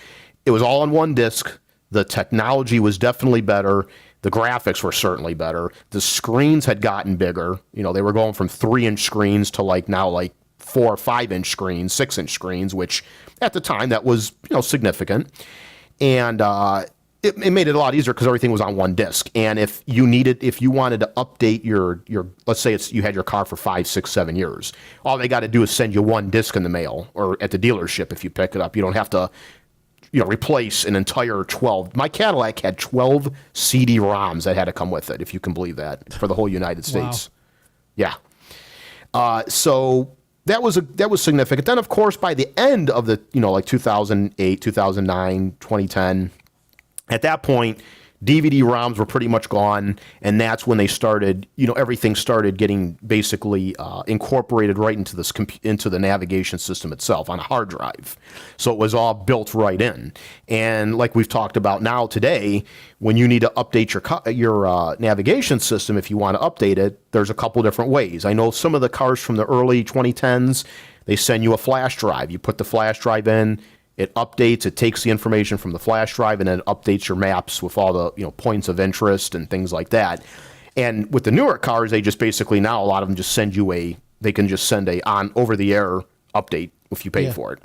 It was all on one disc. The technology was definitely better. The graphics were certainly better. The screens had gotten bigger. They were going from 3-inch screens to now 4 or 5-inch screens, 6-inch screens, which at the time that was, significant. And it made it a lot easier because everything was on one disc. And if you wanted to update your let's say you had your car for 5, 6, 7 years, all they got to do is send you one disc in the mail or at the dealership if you pick it up. You don't have to replace an entire 12. My Cadillac had 12 CD-ROMs that had to come with it, if you can believe that, for the whole United States. Wow. Yeah. So that was significant. Then, of course, by the end of the, 2008, 2009, 2010, at that point, DVD-ROMs were pretty much gone, and that's when they started, everything started getting basically incorporated right into into the navigation system itself on a hard drive. So it was all built right in. And like we've talked about now today, when you need to update your navigation system, if you want to update it, there's a couple different ways. I know some of the cars from the early 2010s, they send you a flash drive. You put the flash drive in, it updates, it takes the information from the flash drive, and then it updates your maps with all the points of interest and things like that. And with the newer cars, they just basically now a lot of them just send you they can just send a on over the air update if you pay for it.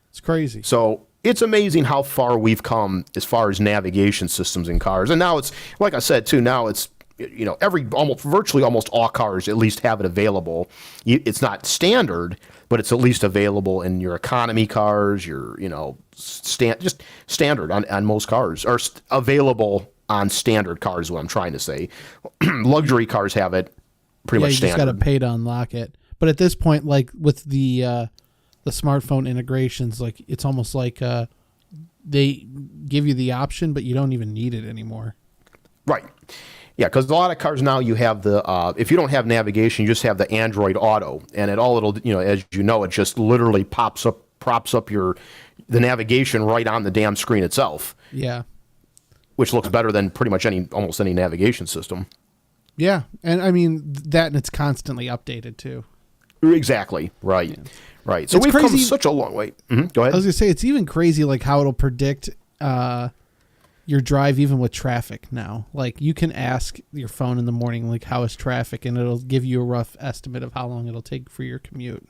It's crazy. So it's amazing how far we've come as far as navigation systems in cars. And now it's, like I said too, now it's virtually almost all cars at least have it available. It's not standard, but it's at least available in your economy cars, your, just standard on most cars, or available on standard cars is what I'm trying to say. Luxury cars have it pretty much standard. You just got to pay to unlock it. But at this point, like with the smartphone integrations, like it's almost like they give you the option, but you don't even need it anymore. Right. Yeah, because a lot of cars now you have if you don't have navigation, you just have the Android Auto, and it'll, as it just literally pops up props up the navigation right on the damn screen itself, Yeah. which looks better than pretty much almost any navigation system. Yeah. And I mean, that and it's constantly updated too. Exactly. Right. Right. So It's we've come crazy. such a long way. Go I ahead. was gonna say it's even crazy like how it'll predict your drive even with traffic now. Like you can ask your phone in the morning like how is traffic, and it'll give you a rough estimate of how long it'll take for your commute.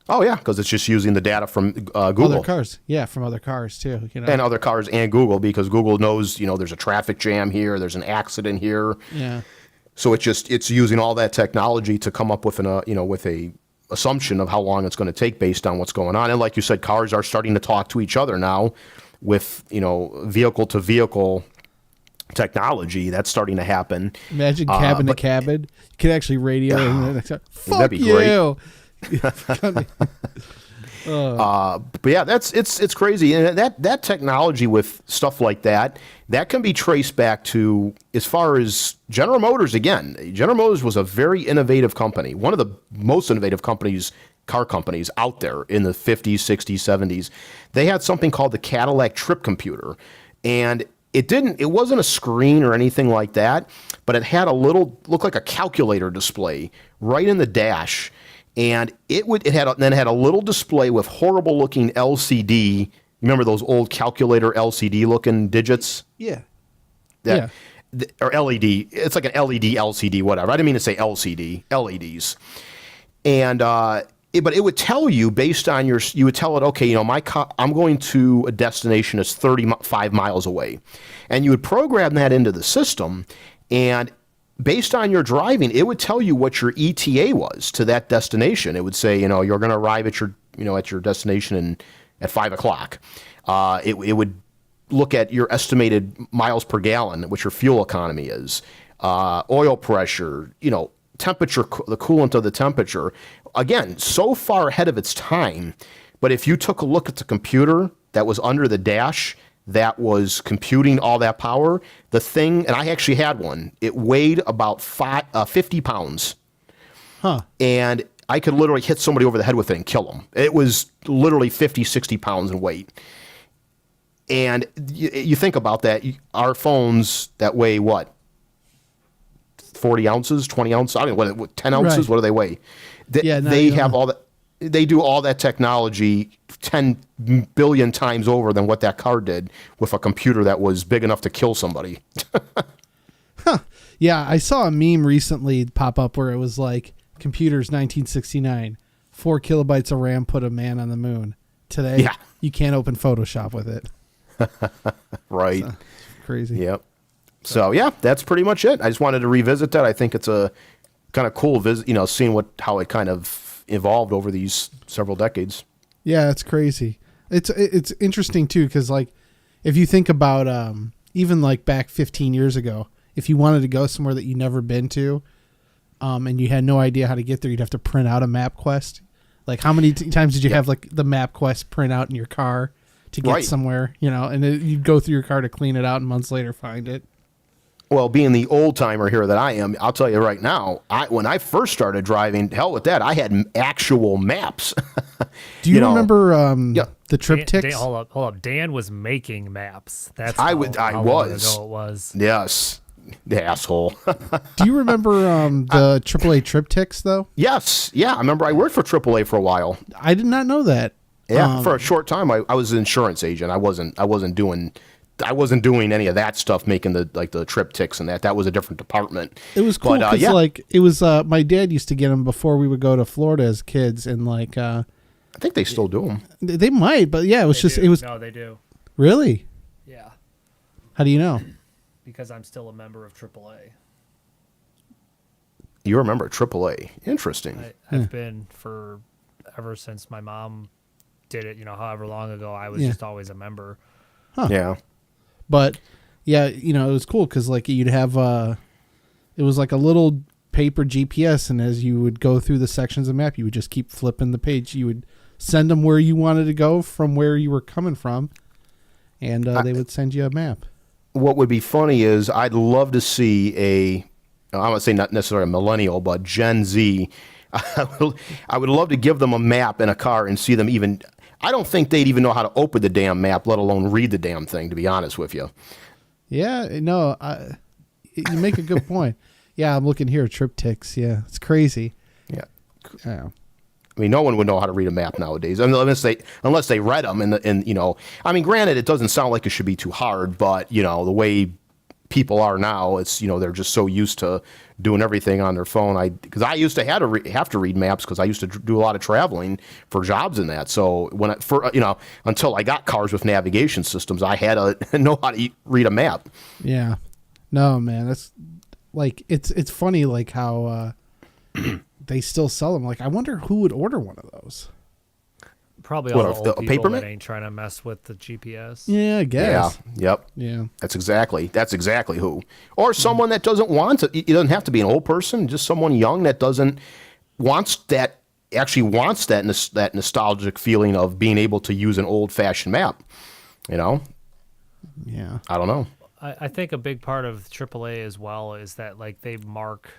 Oh yeah, because it's just using the data from Google. Other cars, yeah, from other cars too. You know, And other cars and Google, because Google knows, there's a traffic jam here, there's an accident here. yeah, So it's using all that technology to come up with with a assumption of how long it's going to take based on what's going on. And like you said, cars are starting to talk to each other now with, vehicle to vehicle technology. That's starting to happen. imagine cabin to cabin. You could actually radio. And fuck that'd be you. But yeah, it's crazy, and that technology with stuff like that can be traced back to, as far as General Motors. Again, General Motors was a very innovative company, one of the most innovative car companies out there in the 50s, 60s, 70s. They had something called the Cadillac Trip Computer, and it wasn't a screen or anything like that, but it had looked like a calculator display right in the dash. And it had a little display with horrible looking LCD. Remember those old calculator LCD looking digits? Yeah, Or LED. It's like an LED LCD, whatever. I didn't mean to say LCD, LEDs. And but it would tell you based on you would tell it, okay, I'm going to a destination that's 35 miles away, and you would program that into the system, and based on your driving, it would tell you what your ETA was to that destination. It would say, you're going to arrive at your destination at 5 o'clock. It would look at your estimated miles per gallon, what your fuel economy is, oil pressure, temperature, the coolant of the temperature. Again, so far ahead of its time. But if you took a look at the computer that was under the dash that was computing all that power, the thing, and I actually had one, it weighed about 50 pounds. huh? And I could literally hit somebody over the head with it and kill them. It was literally 50, 60 pounds in weight. And you think about that, our phones that weigh what? 40 ounces, 20 ounces? I don't know, what 10 ounces? Right. What do they weigh? They have all that. They do all that technology 10 billion times over than what that car did with a computer that was big enough to kill somebody. Yeah, I saw a meme recently pop up where it was like, computers 1969, 4 kilobytes of RAM put a man on the moon. Today, Yeah. you can't open Photoshop with it. Right. So, crazy. Yep. So yeah, that's pretty much it. I just wanted to revisit that. I think it's a kind of cool visit, seeing how it kind of evolved over these several decades. Yeah, it's crazy. It's interesting too, because like if you think about even like back 15 years ago, if you wanted to go somewhere that you never been to, and you had no idea how to get there, you'd have to print out a MapQuest. Like how many times did you have like the MapQuest print out in your car to get Right. somewhere, and you'd go through your car to clean it out and months later find it. Well, being the old timer here that I am, I'll tell you right now, when I first started driving, hell with that, I had actual maps. Do you remember yeah. the triptychs? Hold up. Dan was making maps. That's I how was. long ago it was. Yes. The asshole. Do you remember the AAA triptychs though? Yes. Yeah. I remember I worked for AAA for a while. I did not know that. Yeah. For a short time, I was an insurance agent. I wasn't doing any of that stuff, making the triptychs and that. That was a different department. It was cool because it was my dad used to get them before we would go to Florida as kids, and I think they still do them. they might, but yeah, it was No, they do. Really. Yeah, How do you know? because I'm still a member of AAA. You remember AAA? Interesting. I've been for ever since my mom did it. However long ago, I was just always a member. Yeah. But yeah, it was cool because like you'd have it was like a little paper GPS, and as you would go through the sections of the map, you would just keep flipping the page. You would send them where you wanted to go from where you were coming from, and they would send you a map. What would be funny is I'd love to see I would say not necessarily a millennial, but Gen Z. I would love to give them a map in a car and see them even. I don't think they'd even know how to open the damn map, let alone read the damn thing, to be honest with you. Yeah, no, you make a good point. Yeah, I'm looking here at triptychs. Yeah, it's crazy. Yeah. Yeah. I mean, no one would know how to read a map nowadays, unless they read them. And you know, I mean, granted, it doesn't sound like it should be too hard, but you know, the way people are now, it's, you know, they're just so used to doing everything on their phone. Because I used to have to read maps because I used to do a lot of traveling for jobs and that. So until I got cars with navigation systems, I had to know how to read a map. Yeah. No, man, that's like it's funny like how they still sell them. Like, I wonder who would order one of those. Probably all the old people paper that map? ain't trying to mess with the GPS. Yeah, I guess. Yeah. Yep. Yeah. That's exactly who. Or someone that doesn't want to. It doesn't have to be an old person. Just someone young that wants that nostalgic feeling of being able to use an old fashioned map. You know. Yeah. I don't know. I think a big part of AAA as well is that like they mark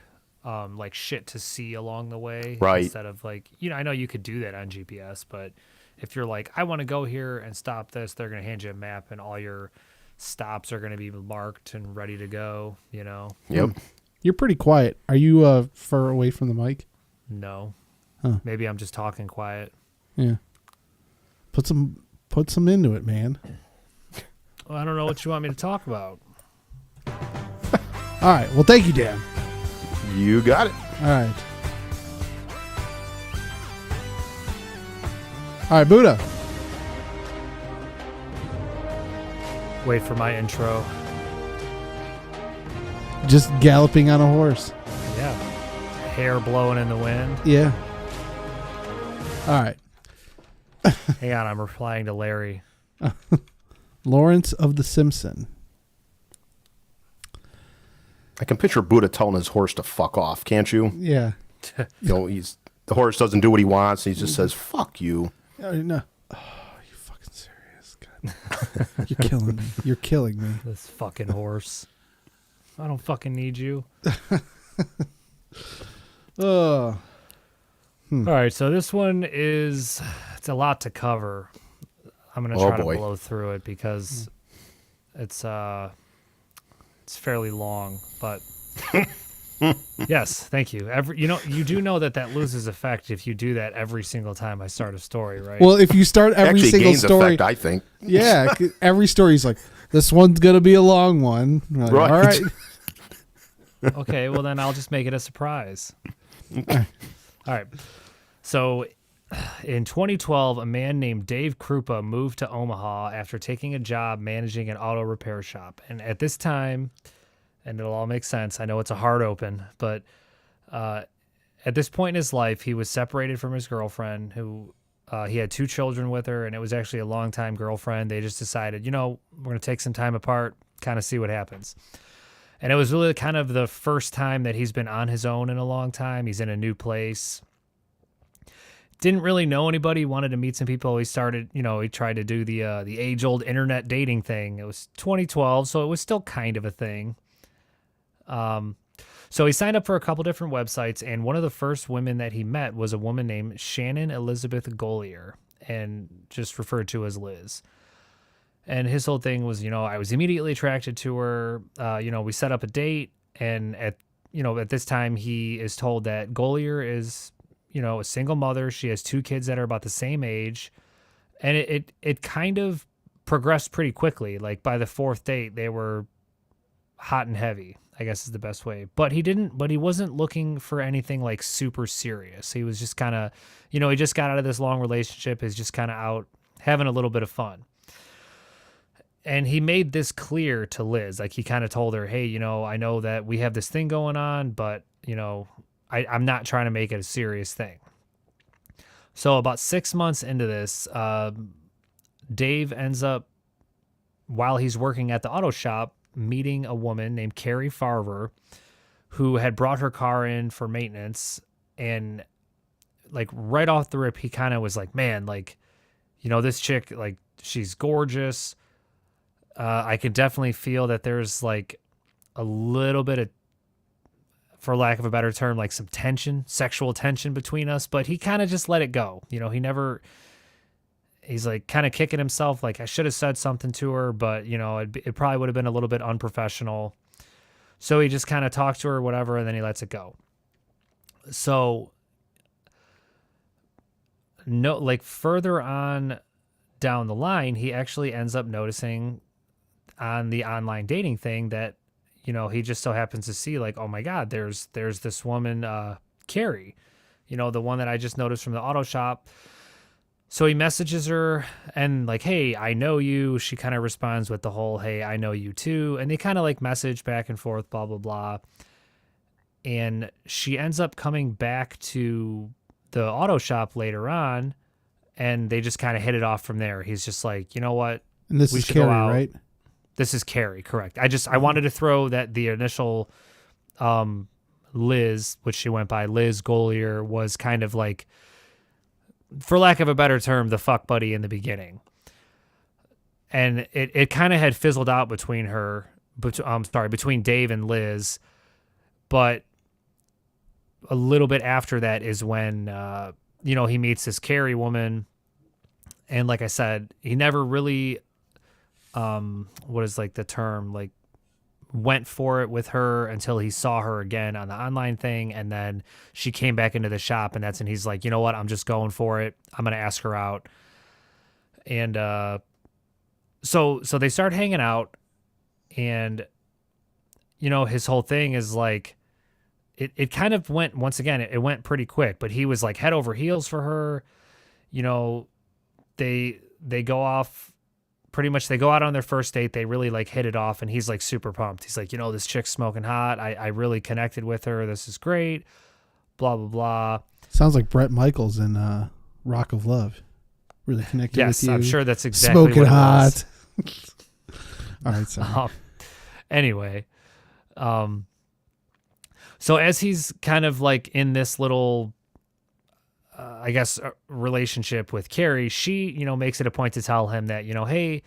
like shit to see along the way, right? Instead of like, you know, I know you could do that on GPS, but if you're like, I want to go here and stop this, they're going to hand you a map and all your stops are going to be marked and ready to go, you know? Yep. You're pretty quiet. Are you far away from the mic? No. Huh. Maybe I'm just talking quiet. Yeah. Put some into it, man. Well, I don't know what you want me to talk about. All right. Well, thank you, Dan. You got it. All right. All right, Buddha. Wait for my intro. Just galloping on a horse. Yeah. Hair blowing in the wind. Yeah. All right. Hang on, I'm replying to Larry. Lawrence of the Simpson. I can picture Buddha telling his horse to fuck off, can't you? Yeah. You know, the horse doesn't do what he wants. He just says, fuck you. No. Oh, you fucking serious? God. You're killing me. You're killing me. This fucking horse. I don't fucking need you. Oh. All right, so this one it's a lot to cover. I'm going to try to blow through it because it's fairly long, but yes, thank you. You do know that loses effect if you do that every single time I start a story, right? Well, if you start every Actually, single gains story, effect, I think. Yeah, every story's like, this one's gonna be a long one. Like, Right. All right. Okay, well then I'll just make it a surprise. All right. So in 2012, a man named Dave Krupa moved to Omaha after taking a job managing an auto repair shop. And at this time, and it'll all make sense, I know it's a hard open, but at this point in his life, he was separated from his girlfriend, who he had 2 children with her, and it was actually a long-time girlfriend. They just decided, we're going to take some time apart, kind of see what happens. And it was really kind of the first time that he's been on his own in a long time. He's in a new place. Didn't really know anybody. Wanted to meet some people. He started, he tried to do the age-old internet dating thing. It was 2012, so it was still kind of a thing. So he signed up for a couple different websites, and one of the first women that he met was a woman named Shannon Elizabeth Golier, and just referred to as Liz. And his whole thing was, I was immediately attracted to her. We set up a date, and at this time he is told that Golier is, a single mother. She has 2 kids that are about the same age, and it kind of progressed pretty quickly. Like by the 4th date, they were hot and heavy, I guess is the best way. But he wasn't looking for anything like super serious. He was just kind of, he just got out of this long relationship, is just kind of out having a little bit of fun. And he made this clear to Liz. Like he kind of told her, hey, I know that we have this thing going on, but, I'm not trying to make it a serious thing. So about 6 months into this, Dave ends up, while he's working at the auto shop, meeting a woman named Carrie Farver, who had brought her car in for maintenance. And like right off the rip, he kind of was like, man, like, this chick, like she's gorgeous. I could definitely feel that there's like a little bit of, for lack of a better term, like some tension, sexual tension between us, but he kind of just let it go. He never, he's like kind of kicking himself. Like, I should have said something to her, but it probably would have been a little bit unprofessional. So he just kind of talks to her, whatever, and then he lets it go. So no, like further on down the line, he actually ends up noticing on the online dating thing that, he just so happens to see like, oh my God, there's this woman, Carrie, the one that I just noticed from the auto shop. So he messages her and like, hey, I know you. She kind of responds with the whole, hey, I know you too. And they kind of like message back and forth, blah, blah, blah. And she ends up coming back to the auto shop later on, and they just kind of hit it off from there. He's just like, you know what? And this is Carrie, right? This is Carrie, correct. I wanted to throw that the initial Liz, which she went by, Liz Golier, was kind of like, for lack of a better term, the fuck buddy in the beginning. And it kind of had fizzled out between between Dave and Liz. But a little bit after that is when, he meets this Carrie woman. And like I said, he never really, what is like the term, like went for it with her until he saw her again on the online thing. And then she came back into the shop, and that's when he's like, you know what? I'm just going for it. I'm going to ask her out. And, so they start hanging out, and, his whole thing is like, it kind of went, once again, it went pretty quick, but he was like head over heels for her. They go off, pretty much they go out on their first date. They really like hit it off, and he's like super pumped. He's like, this chick's smoking hot. I really connected with her. This is great. Blah, blah, blah. Sounds like Bret Michaels in Rock of Love. Really connected with you. Yes, I'm sure that's exactly smoking what it hot. was. All right, sorry. Anyway, so as he's kind of like in this little, I guess, relationship with Carrie, she, makes it a point to tell him that, hey,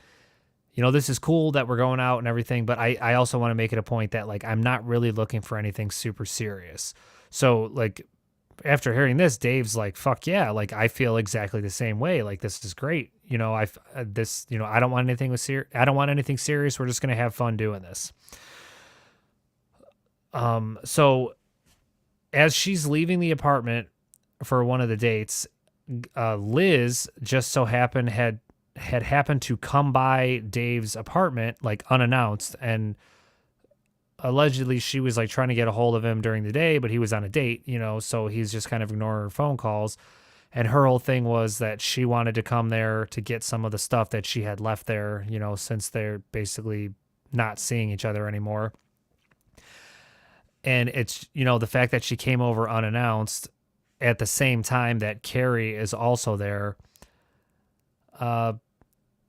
this is cool that we're going out and everything, but I also want to make it a point that like, I'm not really looking for anything super serious. So like, after hearing this, Dave's like, fuck yeah. Like, I feel exactly the same way. Like, this is great. I don't want anything I don't want anything serious. We're just going to have fun doing this. So as she's leaving the apartment for one of the dates, Liz just so happened had happened to come by Dave's apartment like unannounced, and allegedly she was like trying to get a hold of him during the day, but he was on a date, so he's just kind of ignoring her phone calls. And her whole thing was that she wanted to come there to get some of the stuff that she had left there, since they're basically not seeing each other anymore. And it's, the fact that she came over unannounced at the same time that Carrie is also there.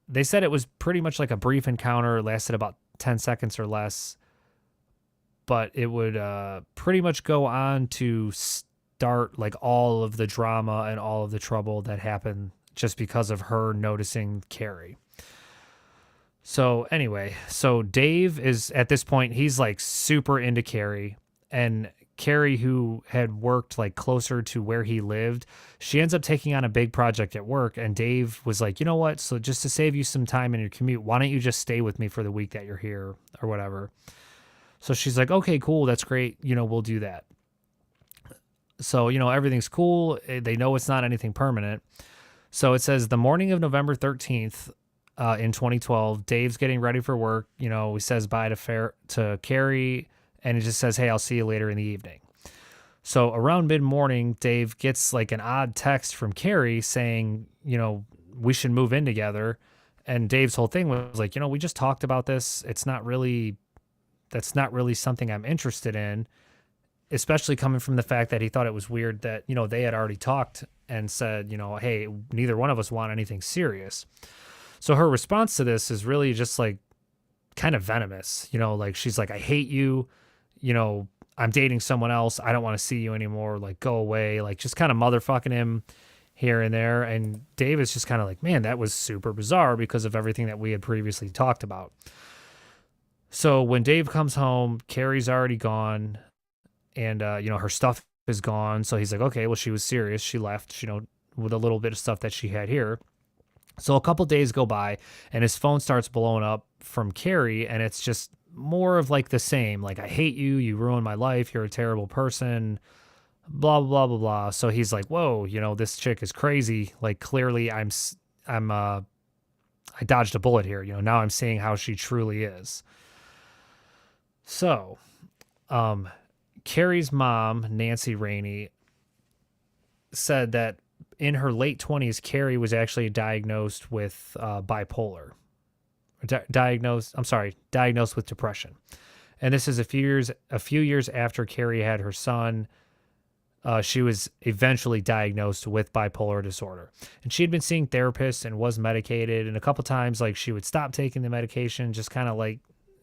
They said it was pretty much like a brief encounter. It lasted about 10 seconds or less. But it would pretty much go on to start like all of the drama and all of the trouble that happened just because of her noticing Carrie. So anyway, so Dave is at this point, he's like super into Carrie. And Carrie, who had worked like closer to where he lived, she ends up taking on a big project at work. And Dave was like, you know what? So just to save you some time in your commute, why don't you just stay with me for the week that you're here or whatever? So she's like, okay, cool. That's great. We'll do that. So, everything's cool. They know it's not anything permanent. So it says the morning of November 13th in 2012, Dave's getting ready for work. He says bye to Carrie, and it just says, hey, I'll see you later in the evening. So around mid-morning, Dave gets like an odd text from Carrie saying, we should move in together. And Dave's whole thing was like, we just talked about this. That's not really something I'm interested in, especially coming from the fact that he thought it was weird that, they had already talked and said, hey, neither one of us want anything serious. So her response to this is really just like kind of venomous, like she's like, I hate you. I'm dating someone else. I don't want to see you anymore. Like, go away. Like, just kind of motherfucking him here and there. And Dave is just kind of like, man, that was super bizarre because of everything that we had previously talked about. So when Dave comes home, Carrie's already gone, and, her stuff is gone. So he's like, okay, well, she was serious. She left, with a little bit of stuff that she had here. So a couple days go by and his phone starts blowing up from Carrie, and it's just more of like the same. Like, I hate you. You ruined my life. You're a terrible person. Blah, blah, blah, blah. So he's like, whoa, this chick is crazy. Like, clearly I dodged a bullet here. Now I'm seeing how she truly is. So, Carrie's mom, Nancy Rainey, said that in her late 20s, Carrie was actually diagnosed with bipolar. Diagnosed with depression. And this is a few years after Carrie had her son. She was eventually diagnosed with bipolar disorder. And she had been seeing therapists and was medicated. And a couple times, like, she would stop taking the medication, just kind of like,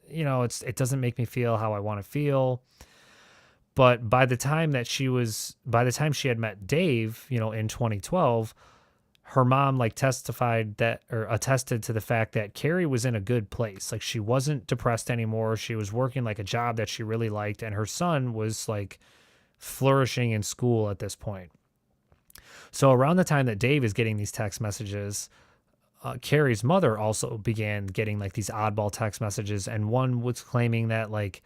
it doesn't make me feel how I want to feel. But by the time she had met Dave, in 2012, her mom attested to the fact that Carrie was in a good place. Like, she wasn't depressed anymore. She was working like a job that she really liked. And her son was like flourishing in school at this point. So around the time that Dave is getting these text messages, Carrie's mother also began getting like these oddball text messages. And one was claiming that like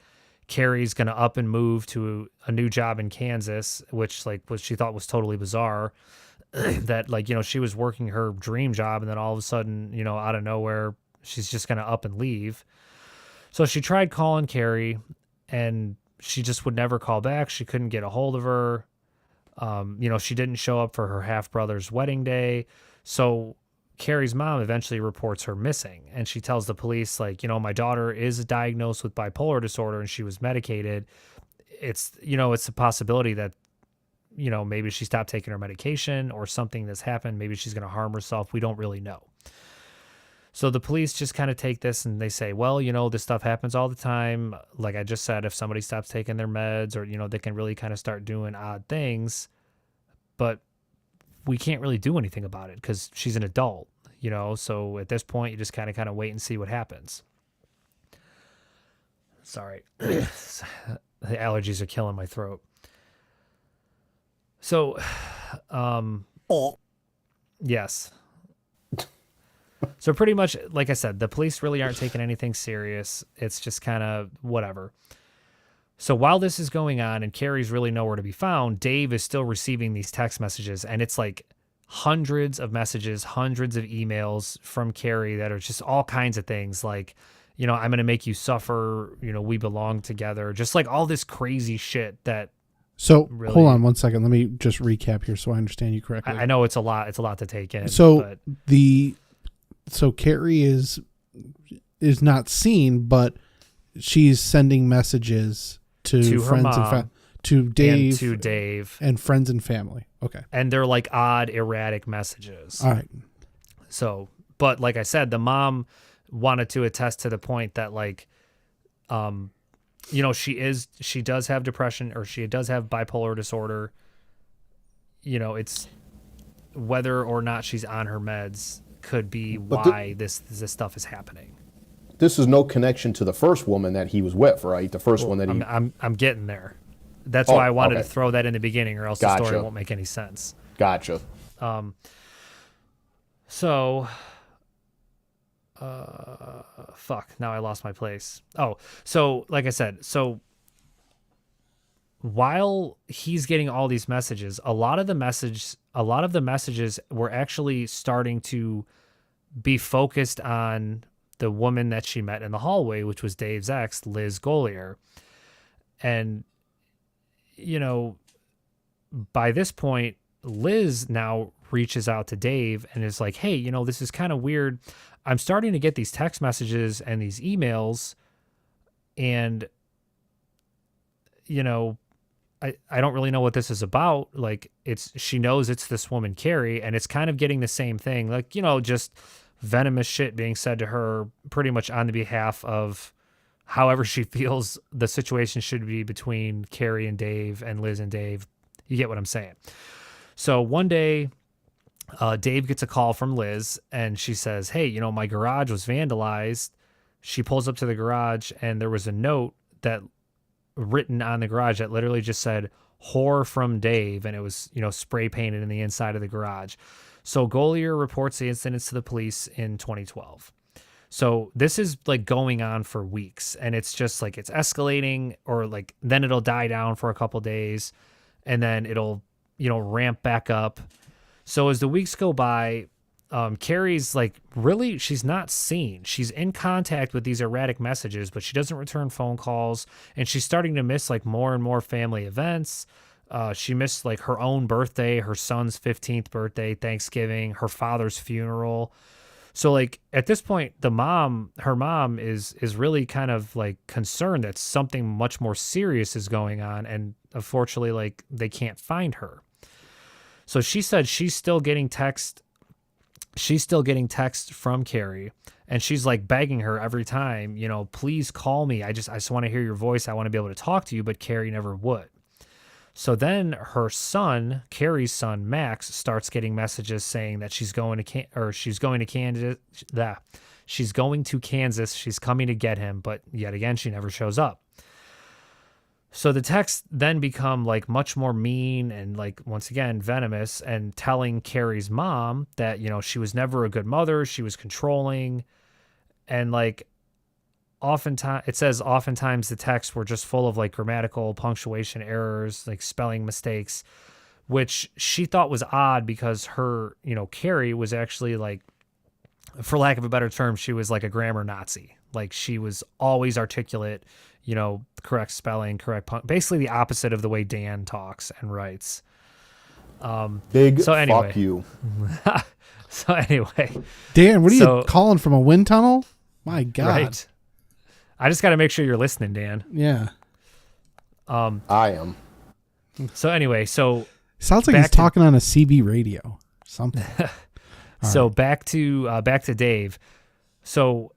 Carrie's going to up and move to a new job in Kansas, which she thought was totally bizarre. That she was working her dream job, and then all of a sudden, out of nowhere, she's just going to up and leave. So she tried calling Carrie, and she just would never call back. She couldn't get a hold of her. She didn't show up for her half brother's wedding day. So Carrie's mom eventually reports her missing, and she tells the police, my daughter is diagnosed with bipolar disorder and she was medicated. It's a possibility that, maybe she stopped taking her medication or something that's happened. Maybe she's going to harm herself. We don't really know. So the police just kind of take this and they say, well, this stuff happens all the time. Like I just said, if somebody stops taking their meds, or, they can really kind of start doing odd things, but we can't really do anything about it because she's an adult, so at this point you just kind of wait and see what happens. Sorry. The allergies are killing my throat. So, yes. So pretty much, like I said, the police really aren't taking anything serious. It's just kind of whatever. So while this is going on and Carrie's really nowhere to be found, Dave is still receiving these text messages, and it's like hundreds of messages, hundreds of emails from Carrie that are just all kinds of things like, I'm going to make you suffer, we belong together, just like all this crazy shit that. So really, hold on one second. Let me just recap here so I understand you correctly. I know it's a lot to take in. So so Carrie is not seen, but she's sending messages to her friends mom, and to Dave and friends and family. Okay. And they're like odd, erratic messages. All right. So, but like I said, the mom wanted to attest to the point that she does have depression, or she does have bipolar disorder. It's whether or not she's on her meds could be why this stuff is happening. This is no connection to the first woman that he was with, right? The first one that he... I'm getting there. That's why I wanted to throw that in the beginning, or else the story won't make any sense. Gotcha. So, fuck, now I lost my place. Oh, so like I said, so while he's getting all these messages, a lot of the messages were actually starting to be focused on the woman that she met in the hallway, which was Dave's ex, Liz Golier. And, by this point, Liz now reaches out to Dave and is like, hey, this is kind of weird. I'm starting to get these text messages and these emails, and, I don't really know what this is about. Like, she knows it's this woman, Carrie, and it's kind of getting the same thing. Like, just venomous shit being said to her pretty much on the behalf of however she feels the situation should be between Carrie and Dave and Liz and Dave. You get what I'm saying? So one day, Dave gets a call from Liz, and she says, hey, my garage was vandalized. She pulls up to the garage, and there was a note that written on the garage that literally just said, whore from Dave. And it was, spray painted in the inside of the garage. So Golier reports the incidents to the police in 2012. So this is like going on for weeks, and it's just like it's escalating, or like then it'll die down for a couple days, and then it'll, ramp back up. So as the weeks go by, Carrie's like, really, she's not seen. She's in contact with these erratic messages, but she doesn't return phone calls, and she's starting to miss like more and more family events. She missed like her own birthday, her son's 15th birthday, Thanksgiving, her father's funeral. So like at this point, her mom is really kind of like concerned that something much more serious is going on, and unfortunately, like they can't find her. So she said she's still getting text from Carrie, and she's like begging her every time, please call me. I just want to hear your voice. I want to be able to talk to you, but Carrie never would. So then her son, Carrie's son, Max, starts getting messages saying that she's going to Kansas. She's going to Kansas. She's coming to get him, but yet again, she never shows up. So the texts then become like much more mean and like, once again, venomous, and telling Carrie's mom that, she was never a good mother. She was controlling. And like, oftentimes the texts were just full of like grammatical, punctuation errors, like spelling mistakes, which she thought was odd because her, Carrie was actually like, for lack of a better term, she was like a grammar Nazi. Like she was always articulate, correct spelling, basically the opposite of the way Dan talks and writes. Big so anyway. fuck you. So anyway. Dan, what are you calling from a wind tunnel? My God. Right. I just got to make sure you're listening, Dan. Yeah. I am. So anyway, sounds like he's talking on a CB radio. Something. So back to Dave. So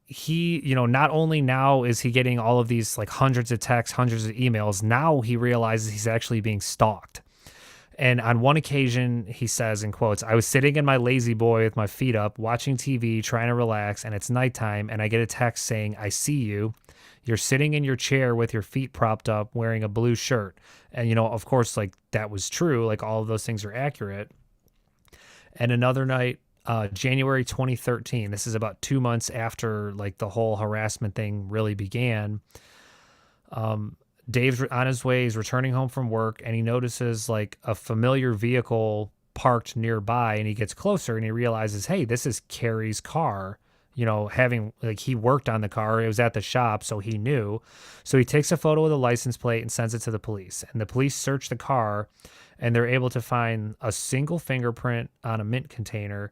he, not only now is he getting all of these like hundreds of texts, hundreds of emails, now he realizes he's actually being stalked. And on one occasion, he says, in quotes, "I was sitting in my lazy boy with my feet up, watching TV, trying to relax, and it's nighttime, and I get a text saying, 'I see you. You're sitting in your chair with your feet propped up, wearing a blue shirt.'" And, of course, like that was true. Like all of those things are accurate. And another night, January 2013, this is about 2 months after like the whole harassment thing really began. Dave's on his way, he's returning home from work, and he notices like a familiar vehicle parked nearby, and he gets closer and he realizes, hey, this is Carrie's car. He worked on the car. It was at the shop, so he knew. So he takes a photo of the license plate and sends it to the police. And the police search the car, and they're able to find a single fingerprint on a mint container,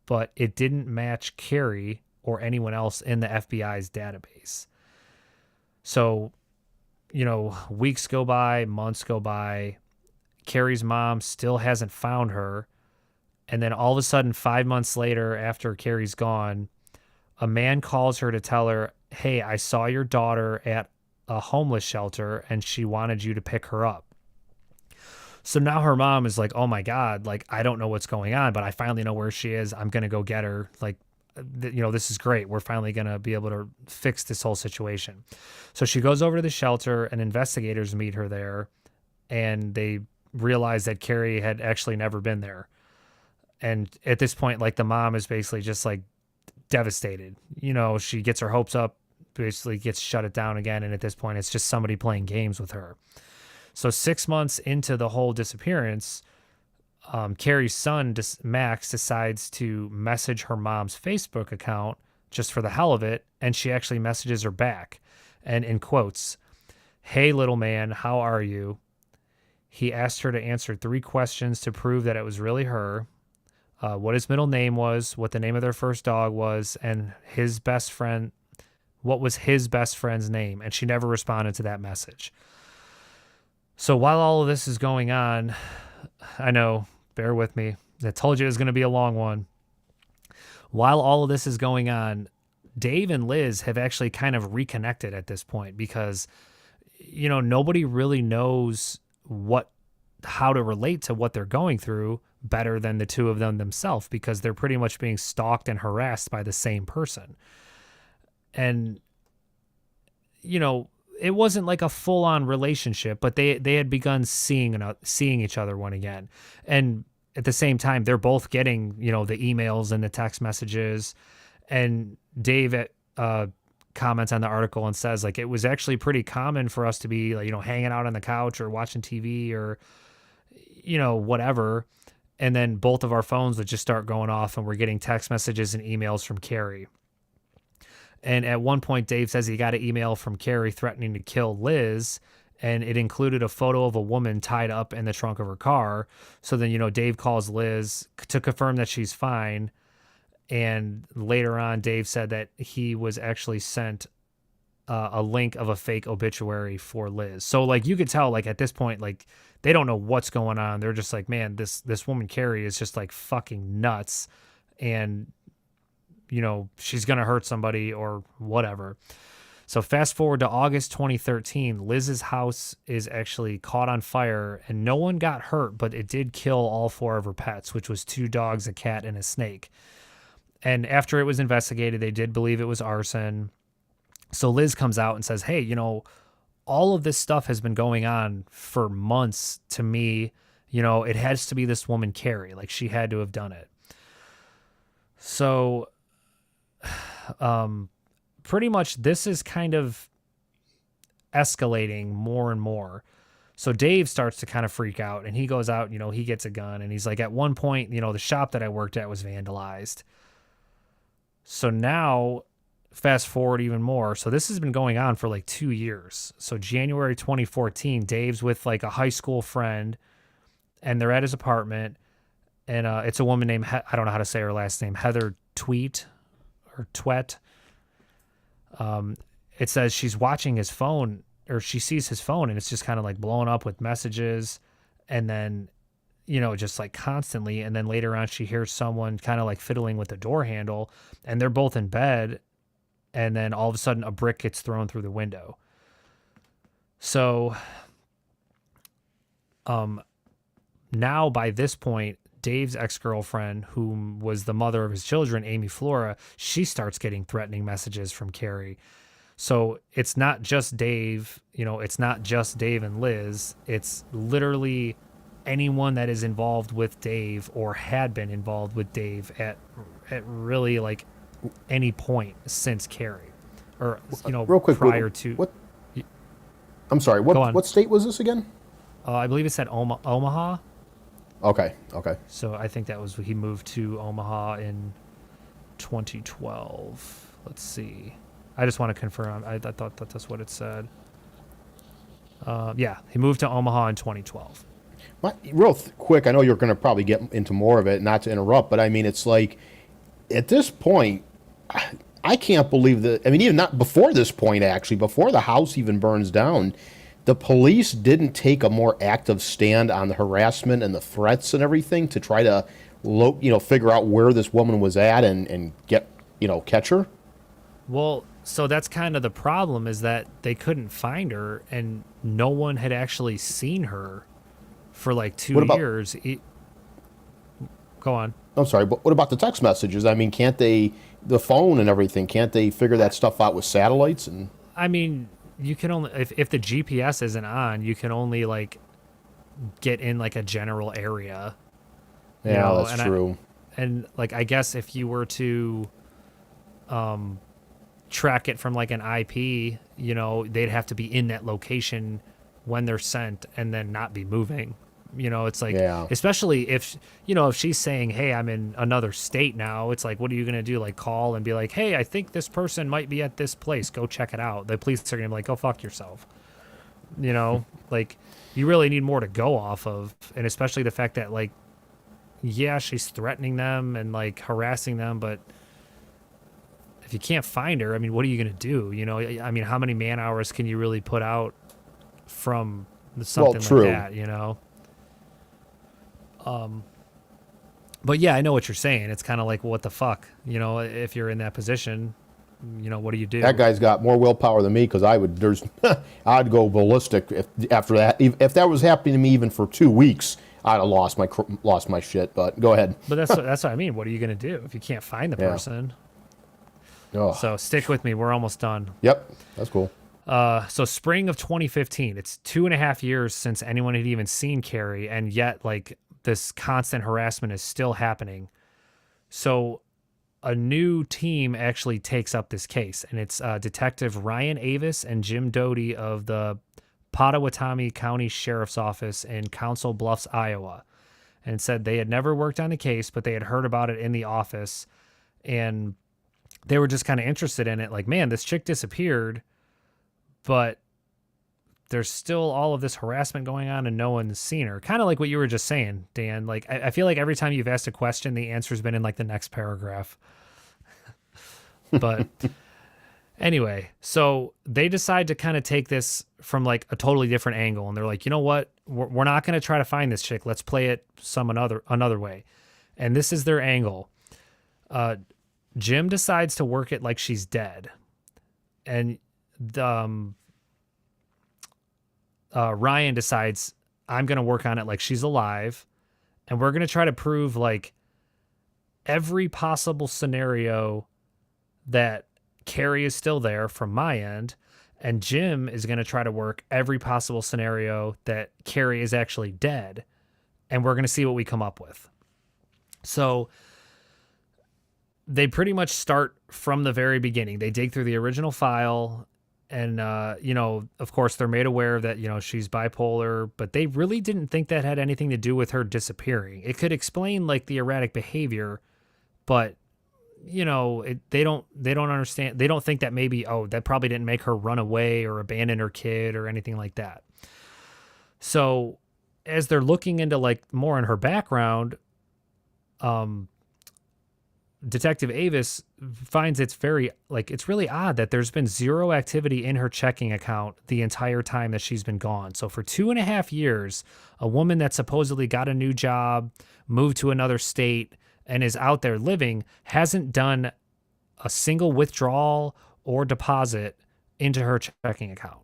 but it didn't match Carrie or anyone else in the FBI's database. So, weeks go by, months go by. Carrie's mom still hasn't found her. And then all of a sudden, 5 months later, after Carrie's gone, a man calls her to tell her, "Hey, I saw your daughter at a homeless shelter and she wanted you to pick her up." So now her mom is like, "Oh my God, like, I don't know what's going on, but I finally know where she is. I'm going to go get her. Like, this is great. We're finally going to be able to fix this whole situation." So she goes over to the shelter, and investigators meet her there, and they realize that Carrie had actually never been there. And at this point, like the mom is basically just like devastated. She gets her hopes up, basically gets shut it down again. And at this point, it's just somebody playing games with her. So 6 months into the whole disappearance, Carrie's son, Max, decides to message her mom's Facebook account just for the hell of it. And she actually messages her back. And in quotes, "Hey, little man, how are you?" He asked her to answer 3 questions to prove that it was really her. What his middle name was, what the name of their first dog was, and what was his best friend's name. And she never responded to that message. So while all of this is going on, I know, bear with me. I told you it was going to be a long one. While all of this is going on, Dave and Liz have actually kind of reconnected at this point because, nobody really knows how to relate to what they're going through better than the two of them themselves, because they're pretty much being stalked and harassed by the same person. And, it wasn't like a full-on relationship, but they had begun seeing each other one again. And at the same time, they're both getting, you know, the emails and the text messages. And Dave comments on the article and says, like, it was actually pretty common for us to be, like, you know, hanging out on the couch or watching TV or, you know, whatever. And then both of our phones would just start going off and we're getting text messages and emails from Carrie. And at one point, Dave says he got an email from Carrie threatening to kill Liz, and it included a photo of a woman tied up in the trunk of her car. So then, you know, Dave calls Liz to confirm that she's fine. And later on, Dave said that he was actually sent a link of a fake obituary for Liz. So, like, you could tell, like, at this point, like, they don't know what's going on. They're just like, man, this woman, Carrie, is just, like, fucking nuts. And, you know, she's going to hurt somebody or whatever. So fast forward to August 2013, Liz's house is actually caught on fire and no one got hurt, but it did kill all 4 of her pets, which was 2 dogs, a cat, and a snake. And after it was investigated, they did believe it was arson. So Liz comes out and says, hey, you know, all of this stuff has been going on for months to me. You know, it has to be this woman, Carrie. Like, she had to have done it. So, pretty much this is kind of escalating more and more. So Dave starts to kind of freak out and he goes out, you know, he gets a gun and he's like, at one point, you know, the shop that I worked at was vandalized. So now fast forward even more. So this has been going on for like 2 years. So January 2014, Dave's with like a high school friend and they're at his apartment and it's a woman named, I don't know how to say her last name, Heather Tweet or Twet. It says she's watching his phone or she sees his phone and it's just kind of like blowing up with messages and then, you know, just like constantly. And then later on, she hears someone kind of like fiddling with the door handle and they're both in bed. And then all of a sudden a brick gets thrown through the window. So, now by this point, Dave's ex-girlfriend, who was the mother of his children, Amy Flora, she starts getting threatening messages from Carrie. So it's not just Dave, you know, it's not just Dave and Liz. It's literally anyone that is involved with Dave or had been involved with Dave at really like any point since Carrie or, you know, real quick, prior to. What? I'm sorry. What state was this again? I believe it said Omaha. Okay. So I think that was, he moved to Omaha in 2012. Let's see. I just want to confirm. I thought that's what it said. Yeah, he moved to Omaha in 2012. Quick, I know you're going to probably get into more of it, not to interrupt, but I mean, it's like, at this point, I can't believe that, I mean, even not before this point, actually, before the house even burns down, the police didn't take a more active stand on the harassment and the threats and everything to try to, figure out where this woman was at and get, catch her. Well, so that's kind of the problem, is that they couldn't find her and no one had actually seen her for like 2 years. Go on. I'm sorry, but what about the text messages? I mean, can't they, the phone and everything, can't they figure that stuff out with satellites? And I mean, you can only, if the GPS isn't on, you can only like get in like a general area. Yeah, that's true. And like, I guess if you were to track it from like an IP, they'd have to be in that location when they're sent and then not be moving. It's like, especially if she's saying, hey, I'm in another state now, it's like, what are you going to do? Like call and be like, hey, I think this person might be at this place. Go check it out. The police are going to be like, go fuck yourself. Like you really need more to go off of. And especially the fact that like, yeah, she's threatening them and like harassing them, but if you can't find her, I mean, what are you going to do? I mean, how many man hours can you really put out from something like that, But yeah, I know what you're saying. It's kind of like, what the fuck, if you're in that position, what do you do? That guy's got more willpower than me, because I'd go ballistic after that. If that was happening to me even for 2 weeks, I'd have lost my shit. But go ahead. But that's what I mean. What are you going to do if you can't find the person? Oh. So stick with me. We're almost done. Yep, that's cool. So spring of 2015, it's 2.5 years since anyone had even seen Carrie, and yet like this constant harassment is still happening. So a new team actually takes up this case, and it's Detective Ryan Avis and Jim Doty of the Pottawatomie County Sheriff's Office in Council Bluffs, Iowa, and said they had never worked on the case, but they had heard about it in the office, and they were just kind of interested in it. Like, man, this chick disappeared, but there's still all of this harassment going on and no one's seen her. Kind of like what you were just saying, Dan. Like, I feel like every time you've asked a question, the answer's been in like the next paragraph. But anyway, so they decide to kind of take this from like a totally different angle. And they're like, you know what? We're not going to try to find this chick. Let's play it another way. And this is their angle. Jim decides to work it like she's dead. And Ryan decides, I'm going to work on it like she's alive. And we're going to try to prove like every possible scenario that Carrie is still there from my end. And Jim is going to try to work every possible scenario that Carrie is actually dead. And we're going to see what we come up with. So they pretty much start from the very beginning. They dig through the original file. And, of course, they're made aware that, she's bipolar, but they really didn't think that had anything to do with her disappearing. It could explain like the erratic behavior, but, they don't understand. They don't think that maybe, that probably didn't make her run away or abandon her kid or anything like that. So as they're looking into like more in her background, Detective Avis finds it's really odd that there's been zero activity in her checking account the entire time that she's been gone. So for 2.5 years, a woman that supposedly got a new job, moved to another state, and is out there living hasn't done a single withdrawal or deposit into her checking account.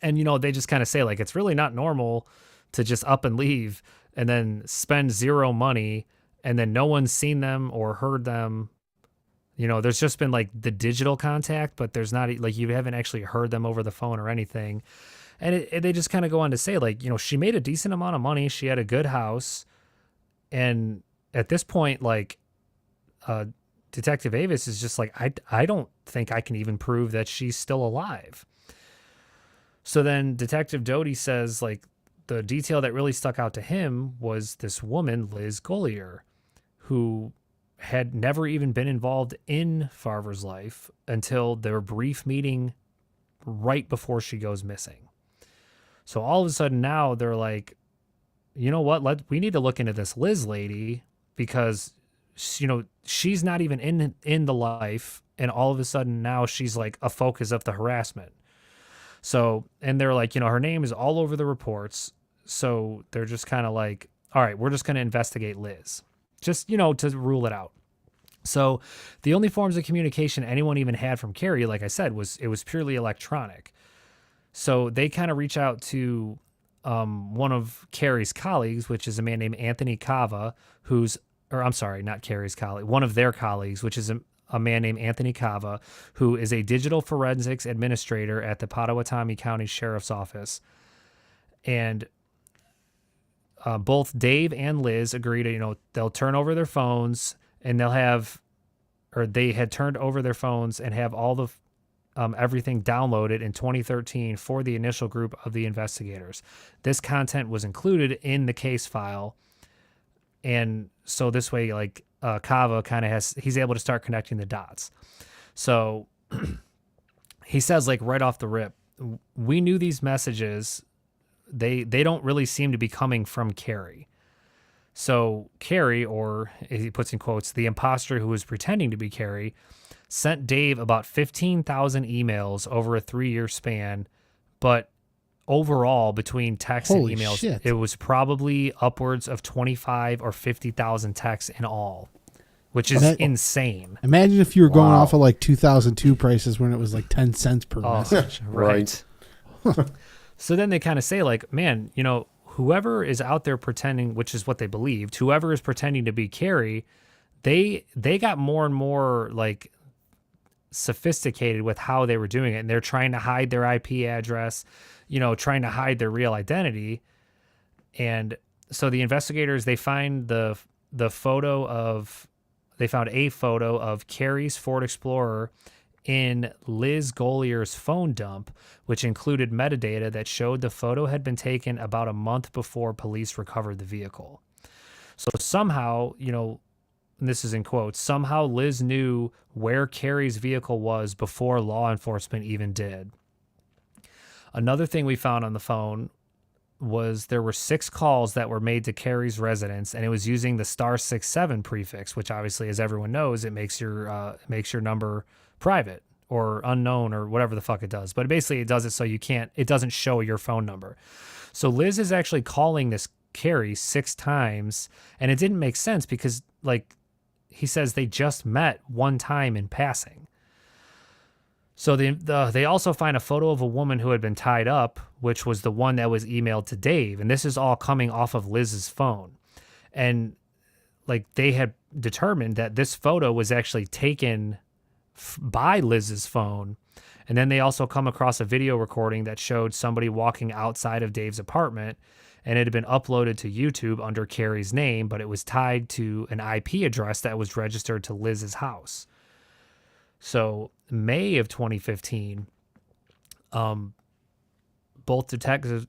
And, they just kind of say like, it's really not normal to just up and leave and then spend zero money and then no one's seen them or heard them. There's just been like the digital contact, but there's not like you haven't actually heard them over the phone or anything. And they just kind of go on to say like, she made a decent amount of money. She had a good house. And at this point, like Detective Avis is just like, I don't think I can even prove that she's still alive. So then Detective Doty says like the detail that really stuck out to him was this woman, Liz Gollier, who had never even been involved in Farver's life until their brief meeting right before she goes missing. So all of a sudden now they're like, you know what? We need to look into this Liz lady because, she's not even in the life. And all of a sudden now she's like a focus of the harassment. So, and they're like, her name is all over the reports. So they're just kind of like, all right, we're just going to investigate Liz. Just, to rule it out. So the only forms of communication anyone even had from Carrie, like I said, was purely electronic. So they kind of reach out to one of Carrie's colleagues, which is a man named Anthony Cava, one of their colleagues, which is a man named Anthony Cava, who is a digital forensics administrator at the Pottawatomie County Sheriff's Office. And both Dave and Liz agree to, they'll turn over their phones and they had turned over their phones and have all the everything downloaded in 2013 for the initial group of the investigators. This content was included in the case file. And so this way, like Cava kind of he's able to start connecting the dots. So he says like right off the rip, we knew these messages, they don't really seem to be coming from Carrie. So Carrie, or he puts in quotes, the imposter who was pretending to be Carrie, sent Dave about 15,000 emails over a 3-year span, but overall between texts Holy and emails, shit. it was probably upwards of 25 or 50,000 texts in all, which is insane. Imagine if you were going off of like 2002 prices when it was like 10 cents per message. Right. So then they kind of say like, man, whoever is out there pretending, which is what they believed, whoever is pretending to be Carrie, they got more and more like sophisticated with how they were doing it. And they're trying to hide their IP address, trying to hide their real identity. And so the investigators, they find a photo of Carrie's Ford Explorer in Liz Gollier's phone dump, which included metadata that showed the photo had been taken about a month before police recovered the vehicle. So somehow, and this is in quotes, somehow Liz knew where Carrie's vehicle was before law enforcement even did. Another thing we found on the phone was there were 6 calls that were made to Carrie's residence, and it was using the *67 prefix, which obviously, as everyone knows, it makes your number private or unknown or whatever the fuck it does. But basically, it does it so it doesn't show your phone number. So Liz is actually calling this Carrie 6 times, and it didn't make sense because, like, he says they just met one time in passing. So they also find a photo of a woman who had been tied up, which was the one that was emailed to Dave. And this is all coming off of Liz's phone. And like they had determined that this photo was actually taken by Liz's phone. And then they also come across a video recording that showed somebody walking outside of Dave's apartment, and it had been uploaded to YouTube under Carrie's name, but it was tied to an IP address that was registered to Liz's house. So May of 2015, both detectives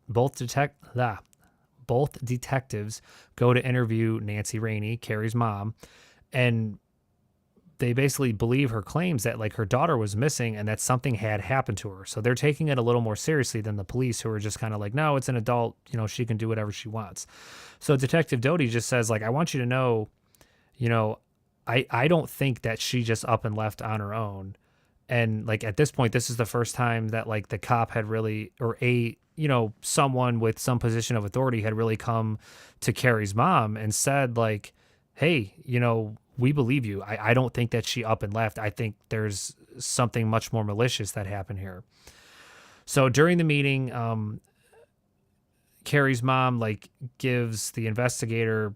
go to interview Nancy Rainey, Carrie's mom, and they basically believe her claims that like her daughter was missing and that something had happened to her. So they're taking it a little more seriously than the police, who are just kind of like, no, it's an adult, she can do whatever she wants. So Detective Doty just says, like, I want you to know, I don't think that she just up and left on her own. And like at this point, this is the first time that like the cop had really, or someone with some position of authority had really come to Carrie's mom and said like, hey, we believe you. I don't think that she up and left. I think there's something much more malicious that happened here. So during the meeting, Carrie's mom like gives the investigator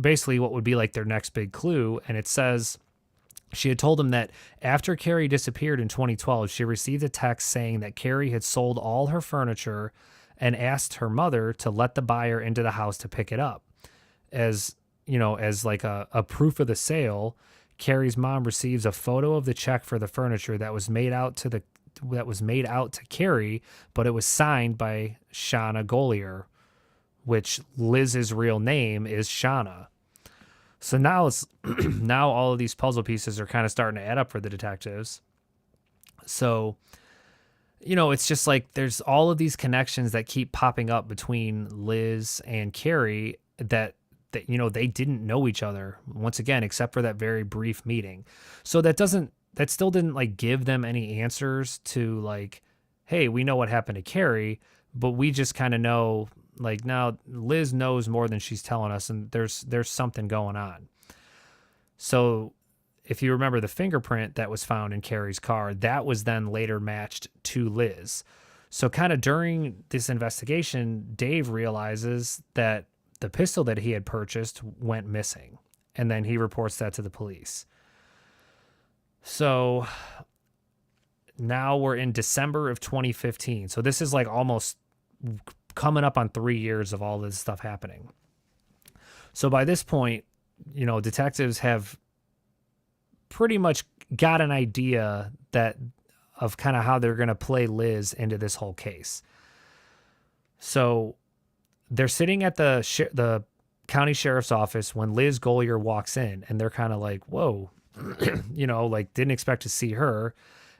basically what would be like their next big clue. And it says she had told him that after Carrie disappeared in 2012, she received a text saying that Carrie had sold all her furniture and asked her mother to let the buyer into the house to pick it up. As like a proof of the sale, Carrie's mom receives a photo of the check for the furniture that was made out to Carrie, but it was signed by Shauna Gollier, which Liz's real name is Shauna. So now now all of these puzzle pieces are kind of starting to add up for the detectives. So, it's just like there's all of these connections that keep popping up between Liz and Carrie that they didn't know each other once again, except for that very brief meeting. So that still didn't like give them any answers to like, hey, we know what happened to Carrie, but we just kind of know like now Liz knows more than she's telling us, and there's something going on. So if you remember the fingerprint that was found in Carrie's car, that was then later matched to Liz. So kind of during this investigation, Dave realizes that the pistol that he had purchased went missing, and then he reports that to the police. So now we're in December of 2015. So this is like almost coming up on 3 years of all this stuff happening. So by this point, detectives have pretty much got an idea of kind of how they're going to play Liz into this whole case. So they're sitting at the county sheriff's office when Liz Gollier walks in, and they're kind of like, whoa, like didn't expect to see her.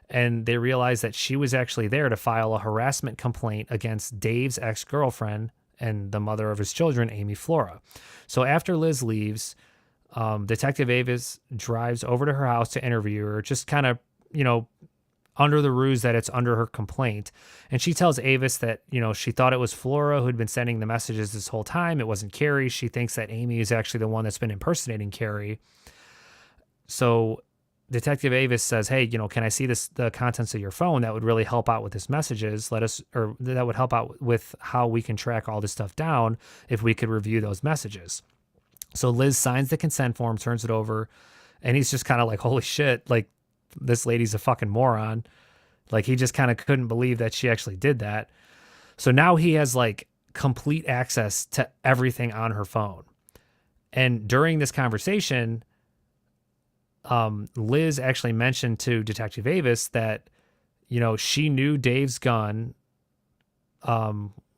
And they realize that she was actually there to file a harassment complaint against Dave's ex-girlfriend and the mother of his children, Amy Flora. So after Liz leaves, Detective Avis drives over to her house to interview her, just kind of, under the ruse that it's under her complaint. And she tells Avis that, she thought it was Flora who'd been sending the messages this whole time. It wasn't Carrie. She thinks that Amy is actually the one that's been impersonating Carrie. So Detective Avis says, hey, can I see the contents of your phone? That would really help out with this messages. That would help out with how we can track all this stuff down if we could review those messages. So Liz signs the consent form, turns it over, and he's just kind of like, holy shit, like this lady's a fucking moron. Like he just kind of couldn't believe that she actually did that. So now he has like complete access to everything on her phone. And during this conversation, Liz actually mentioned to Detective Avis that, you know, she knew Dave's gun,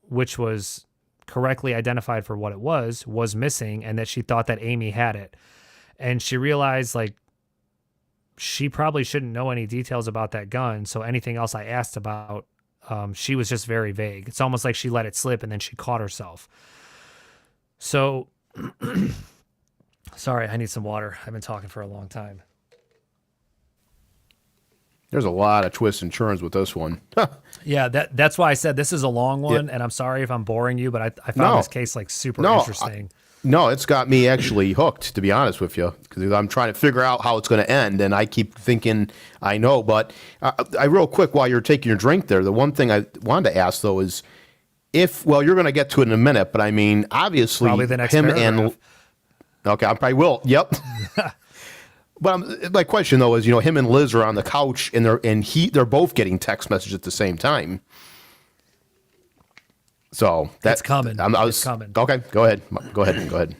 which was correctly identified for what it was missing, and that she thought that Amy had it. And she realized, like, she probably shouldn't know any details about that gun. So anything else I asked about, she was just very vague. It's almost like she let it slip and then she caught herself. So, sorry, I need some water. I've been talking for a long time. There's a lot of twists and turns with this one. Yeah, that's why I said this is a long one, and I'm sorry if I'm boring you, but I found this case like super interesting. No, it's got me actually hooked, to be honest with you, because I'm trying to figure out how it's going to end, and I keep thinking I know. But I real quick, while you're taking your drink there, the one thing I wanted to ask, though, is if, well, you're going to get to it in a minute, but I mean, obviously, Probably the next him paragraph. Okay, I probably will. Yep. But my question, though, is, you know, him and Liz are on the couch, and they're both getting text messages at the same time. So It's coming. It's coming. Okay, go ahead.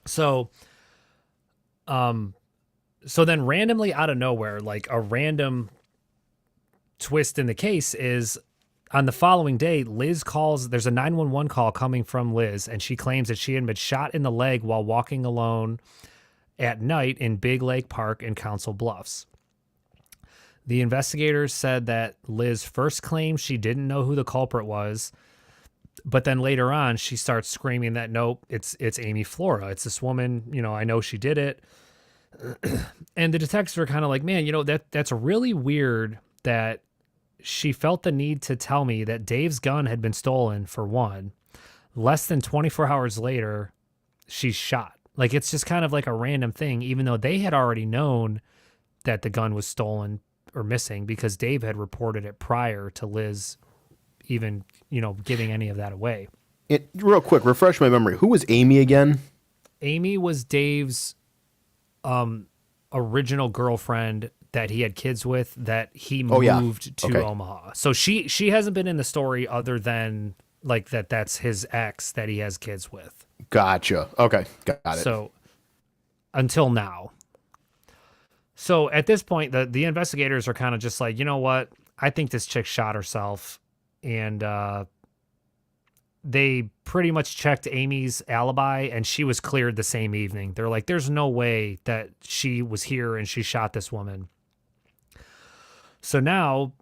So, so then randomly out of nowhere, like a random twist in the case is on the following day, Liz calls, there's a 911 call coming from Liz, and she claims that she had been shot in the leg while walking alone at night in Big Lake Park in Council Bluffs. The investigators said that Liz first claimed she didn't know who the culprit was, but then later on she starts screaming that, nope, it's Amy Flora. It's this woman, you know, I know she did it. And the detectives were kind of like, man, you know, that's really weird that she felt the need to tell me that Dave's gun had been stolen, for one. Less than 24 hours later, she's shot. Like, it's just kind of like a random thing, even though they had already known that the gun was stolen or missing because Dave had reported it prior to Liz even, you know, giving any of that away. Real quick, refresh my memory. Who was Amy again? Amy was Dave's original girlfriend that he had kids with, that he moved to Omaha. So she hasn't been in the story other than like that's his ex that he has kids with. Gotcha. Okay, got it. So until now. So at this point, the investigators are kind of just like, you know what? I think this chick shot herself. And they pretty much checked Amy's alibi, and she was cleared the same evening. They're like, there's no way that she was here and she shot this woman. So now,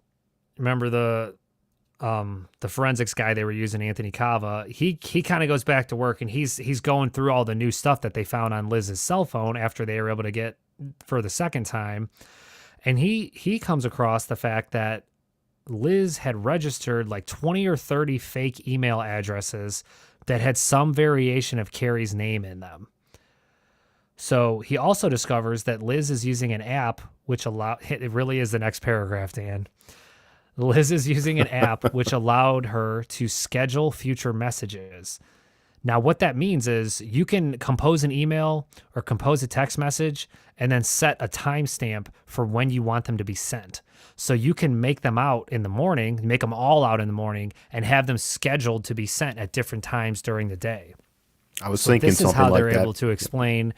remember the forensics guy they were using, Anthony Cava, he kind of goes back to work, and he's going through all the new stuff that they found on Liz's cell phone after they were able to get for the second time. And he comes across the fact that Liz had registered like 20 or 30 fake email addresses that had some variation of Carrie's name in them. So he also discovers that Liz is using an app which it really is the next paragraph, Dan. Liz is using an app which allowed her to schedule future messages. Now, what that means is you can compose an email or compose a text message and then set a timestamp for when you want them to be sent. So you can make them out in the morning, make them all out in the morning, and have them scheduled to be sent at different times during the day. I was thinking something like that. This is how they're able to explain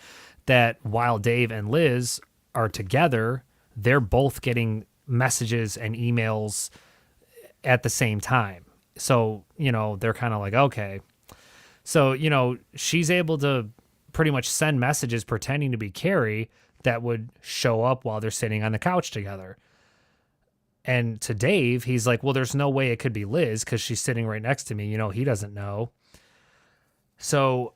that while Dave and Liz are together, they're both getting messages and emails at the same time. So, you know, they're kind of like, okay. So, you know, she's able to pretty much send messages pretending to be Carrie that would show up while they're sitting on the couch together. And to Dave, he's like, well, there's no way it could be Liz because she's sitting right next to me. You know, he doesn't know. So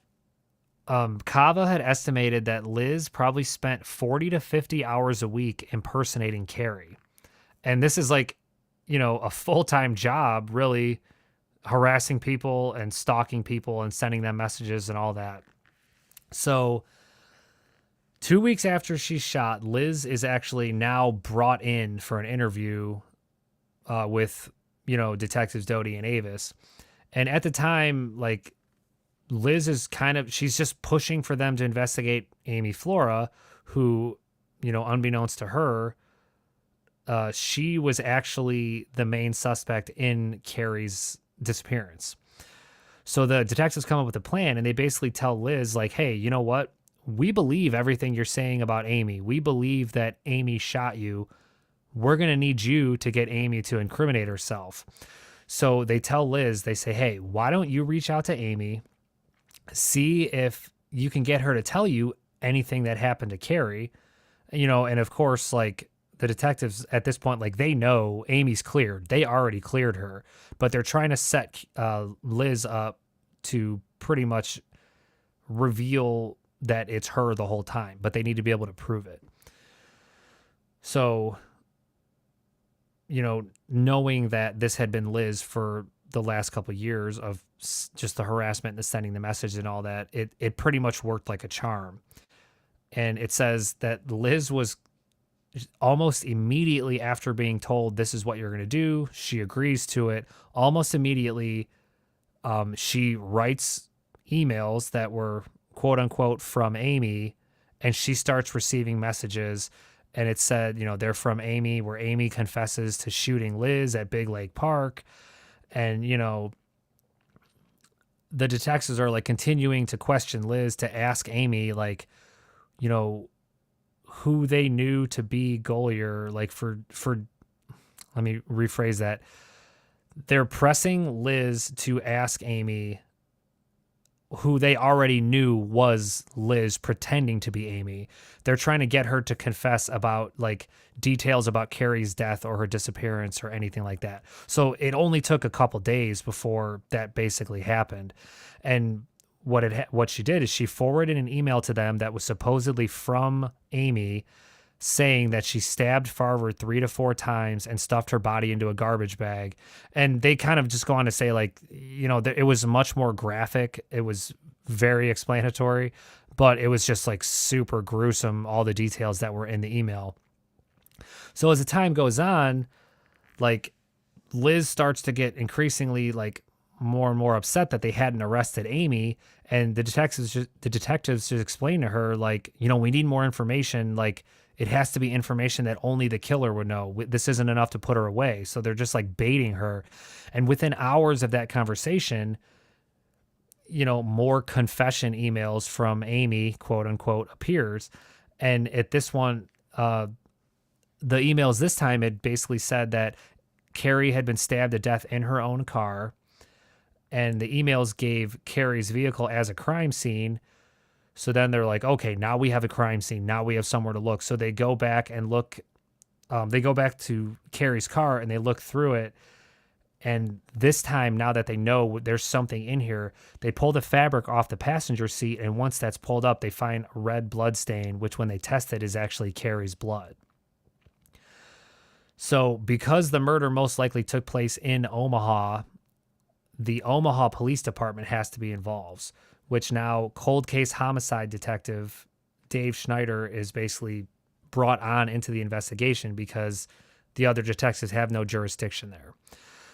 Cava had estimated that Liz probably spent 40 to 50 hours a week impersonating Carrie. And this is like, you know, a full-time job, really harassing people and stalking people and sending them messages and all that. So 2 weeks after she's shot, Liz is actually now brought in for an interview with, you know, Detectives Doty and Avis. And at the time, like, Liz is she's just pushing for them to investigate Amy Flora, who, you know, unbeknownst to her, she was actually the main suspect in Carrie's disappearance. So the detectives come up with a plan, and they basically tell Liz, like, hey, you know what? We believe everything you're saying about Amy. We believe that Amy shot you. We're going to need you to get Amy to incriminate herself. So they tell Liz, they say, hey, why don't you reach out to Amy, see if you can get her to tell you anything that happened to Carrie, and of course, like, the detectives at this point, like, they know Amy's cleared. They already cleared her, but they're trying to set Liz up to pretty much reveal that it's her the whole time, but they need to be able to prove it. So, knowing that this had been Liz for the last couple of years of just the harassment and the sending the message and all that, it pretty much worked like a charm. And it says that Liz was almost immediately after being told this is what you're going to do, she agrees to it. Almost immediately, she writes emails that were quote unquote from Amy, and she starts receiving messages. And it said, they're from Amy, where Amy confesses to shooting Liz at Big Lake Park. And, the detectives are like continuing to question Liz, to ask Amy, like, who they knew to be Golier, like for, let me rephrase that. They're pressing Liz to ask Amy who they already knew was Liz pretending to be Amy. They're trying to get her to confess about like details about Carrie's death or her disappearance or anything like that. So it only took a couple days before that basically happened. And what she did is she forwarded an email to them that was supposedly from Amy, saying that she stabbed Farver 3 to 4 times and stuffed her body into a garbage bag. And they kind of just go on to say, like, it was much more graphic. It was very explanatory, but it was just like super gruesome, all the details that were in the email. So as the time goes on, like, Liz starts to get increasingly like more and more upset that they hadn't arrested Amy. And the detectives just explain to her, like, we need more information. Like, it has to be information that only the killer would know. This isn't enough to put her away. So they're just like baiting her. And within hours of that conversation, more confession emails from Amy, quote unquote, appears. And at this one, the emails this time, it basically said that Carrie had been stabbed to death in her own car. And the emails gave Carrie's vehicle as a crime scene. So then they're like, okay, now we have a crime scene. Now we have somewhere to look. So they go back and look. They go back to Carrie's car and they look through it. And this time, now that they know there's something in here, they pull the fabric off the passenger seat. And once that's pulled up, they find a red blood stain, which when they test it is actually Carrie's blood. So because the murder most likely took place in Omaha, the Omaha Police Department has to be involved, which now cold case homicide detective Dave Schneider is basically brought on into the investigation because the other detectives have no jurisdiction there.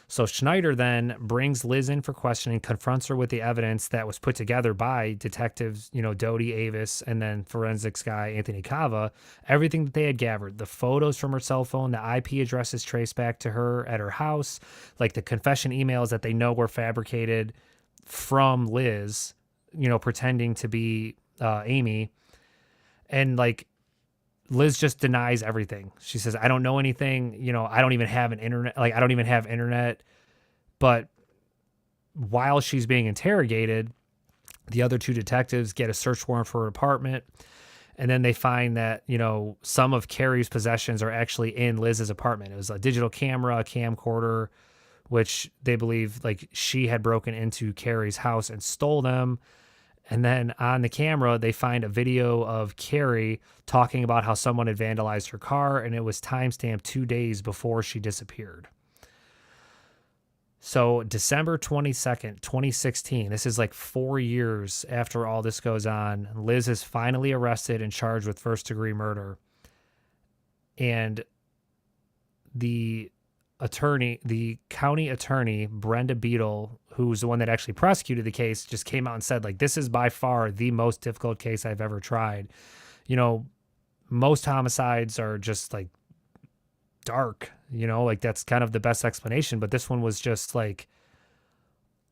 So Schneider then brings Liz in for questioning, confronts her with the evidence that was put together by detectives, Dodie Avis and then forensics guy Anthony Cava, everything that they had gathered, the photos from her cell phone, the IP addresses traced back to her at her house, like the confession emails that they know were fabricated from Liz, pretending to be Amy. And like, Liz just denies everything. She says, I don't know anything. I don't even have an internet. Like, I don't even have internet. But while she's being interrogated, the other 2 detectives get a search warrant for her apartment. And then they find that, some of Carrie's possessions are actually in Liz's apartment. It was a digital camera, a camcorder, which they believe like she had broken into Carrie's house and stole them. And then on the camera, they find a video of Carrie talking about how someone had vandalized her car, and it was timestamped 2 days before she disappeared. So December 22nd, 2016, this is like 4 years after all this goes on, Liz is finally arrested and charged with first-degree murder. And the county attorney, Brenda Beadle, who's the one that actually prosecuted the case, just came out and said, like, this is by far the most difficult case I've ever tried. Most homicides are just like dark, like that's kind of the best explanation. But this one was just like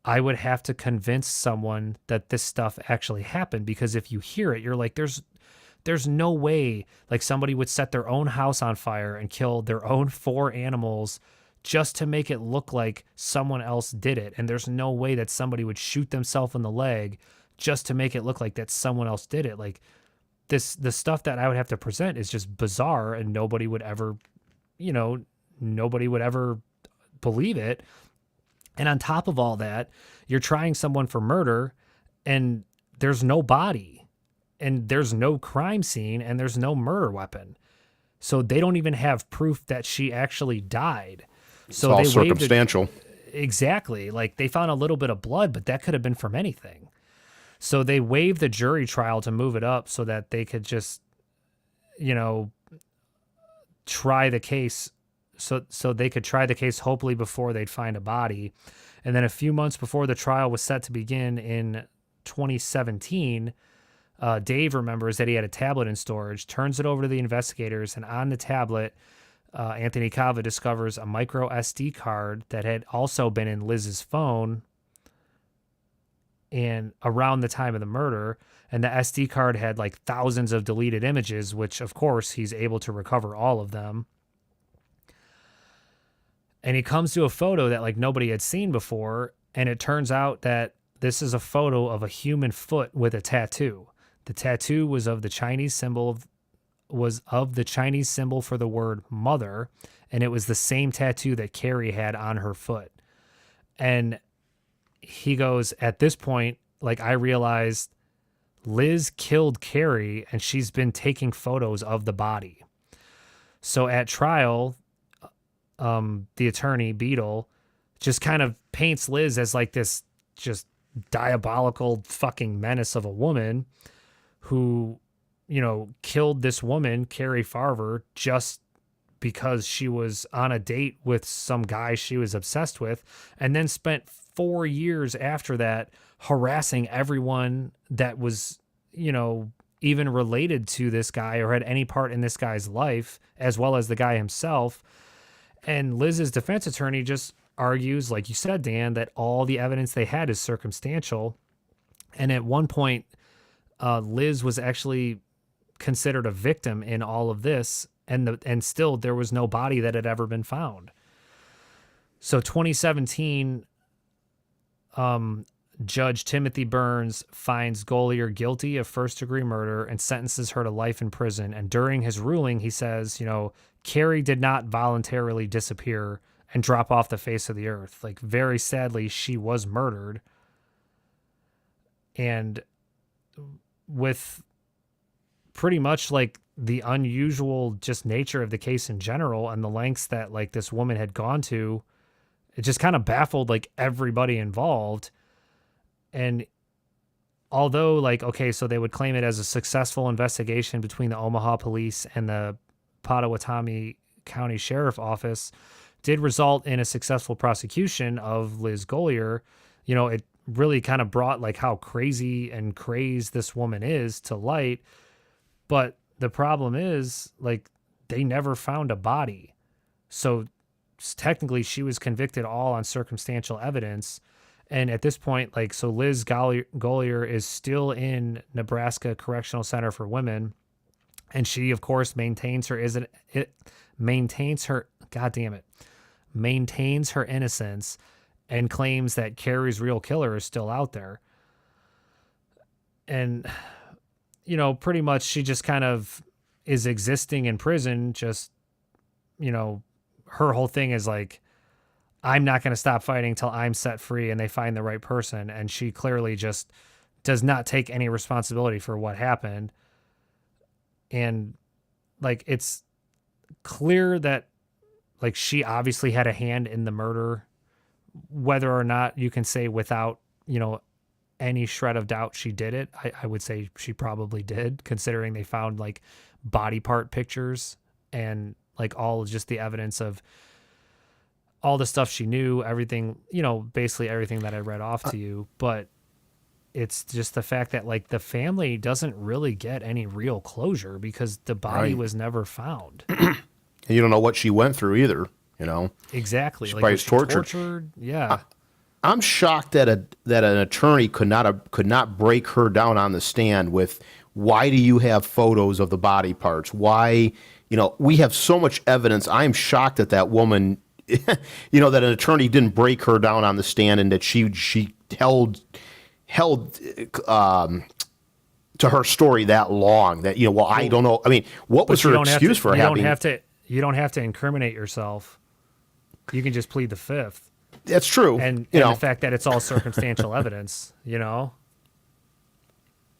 I would have to convince someone that this stuff actually happened, because if you hear it, you're like, there's no way like somebody would set their own house on fire and kill their own 4 animals just to make it look like someone else did it. And there's no way that somebody would shoot themselves in the leg just to make it look like that someone else did it. Like the stuff that I would have to present is just bizarre, and nobody would ever believe it. And on top of all that, you're trying someone for murder and there's no body and there's no crime scene and there's no murder weapon. So they don't even have proof that she actually died. So it's all circumstantial. Exactly. Like they found a little bit of blood, but that could have been from anything. So they waived the jury trial to move it up so that they could just, try the case. So they could try the case hopefully before they'd find a body. And then a few months before the trial was set to begin in 2017, Dave remembers that he had a tablet in storage, turns it over to the investigators, and on the tablet, Anthony Cava discovers a micro SD card that had also been in Liz's phone and around the time of the murder. And the SD card had like thousands of deleted images, which of course he's able to recover all of them. And he comes to a photo that like nobody had seen before. And it turns out that this is a photo of a human foot with a tattoo. The tattoo was of the Chinese symbol for the word mother. And it was the same tattoo that Carrie had on her foot. And he goes, at this point, like I realized Liz killed Carrie and she's been taking photos of the body. So at trial, the attorney Beadle just kind of paints Liz as like this just diabolical fucking menace of a woman who, killed this woman, Carrie Farver, just because she was on a date with some guy she was obsessed with, and then spent 4 years after that harassing everyone that was, even related to this guy or had any part in this guy's life, as well as the guy himself. And Liz's defense attorney just argues, like you said, Dan, that all the evidence they had is circumstantial. And at one point, Liz was actually considered a victim in all of this, and still there was no body that had ever been found. So 2017, Judge Timothy Burns finds Golier guilty of first-degree murder and sentences her to life in prison. And during his ruling, he says, Carrie did not voluntarily disappear and drop off the face of the earth. Like, very sadly, she was murdered. And with pretty much like the unusual just nature of the case in general and the lengths that like this woman had gone to, it just kind of baffled like everybody involved. And although like, okay, so they would claim it as a successful investigation between the Omaha police and the Pottawatomie County Sheriff Office, did result in a successful prosecution of Liz Golier, it really kind of brought like how crazy and crazed this woman is to light. But the problem is like they never found a body. So technically she was convicted all on circumstantial evidence. And at this point, like, so Liz Golier is still in Nebraska Correctional Center for Women. And she, of course, maintains her innocence and claims that Carrie's real killer is still out there. And, pretty much she just kind of is existing in prison. Just, her whole thing is like, I'm not going to stop fighting till I'm set free and they find the right person. And she clearly just does not take any responsibility for what happened. And like, it's clear that like she obviously had a hand in the murder, whether or not you can say without, any shred of doubt she did it. I would say she probably did, considering they found like body part pictures and like all just the evidence of all the stuff she knew, everything, basically everything that I read off to you. But it's just the fact that like the family doesn't really get any real closure because the body was never found. And you don't know what she went through either, Exactly. She like probably was was she tortured. Yeah. I'm shocked that an attorney could not break her down on the stand with, why do you have photos of the body parts? Why, we have so much evidence. I'm shocked that that woman, that an attorney didn't break her down on the stand, and that she held to her story that long. That I don't know. I mean, what was her excuse for having? You don't have to incriminate yourself. You can just plead the fifth. That's true. And the fact that it's all circumstantial evidence,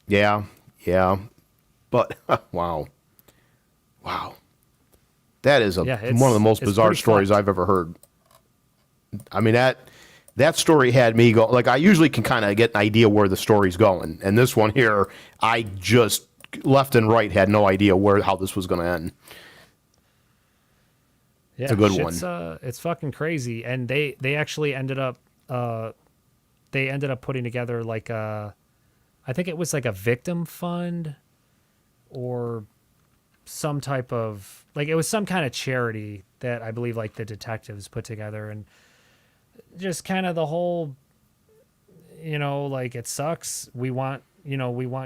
Yeah. But wow. That is one of the most bizarre stories I've ever heard. I mean, that story had me go, like, I usually can kind of get an idea where the story's going. And this one here, I just left and right had no idea how this was going to end. Yeah, it's a good one. It's fucking crazy. And they actually ended up putting together like I think it was like a victim fund or some type of, like, it was some kind of charity that I believe like the detectives put together, and just kind of the whole, like, it sucks. We want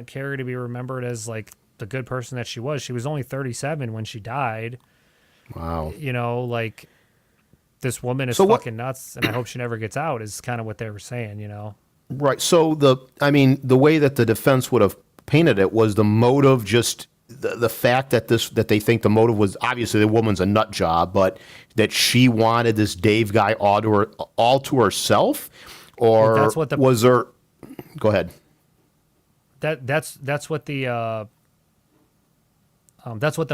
Carrie to be remembered as like the good person that she was. She was only 37 when she died. Wow. Like, this woman is fucking nuts, and I hope she never gets out, is kind of what they were saying, Right. So the way that the defense would have painted it was the motive, just the fact that they think the motive was, obviously the woman's a nut job, but that she wanted this Dave guy all to herself, or was there? Go ahead. That's what the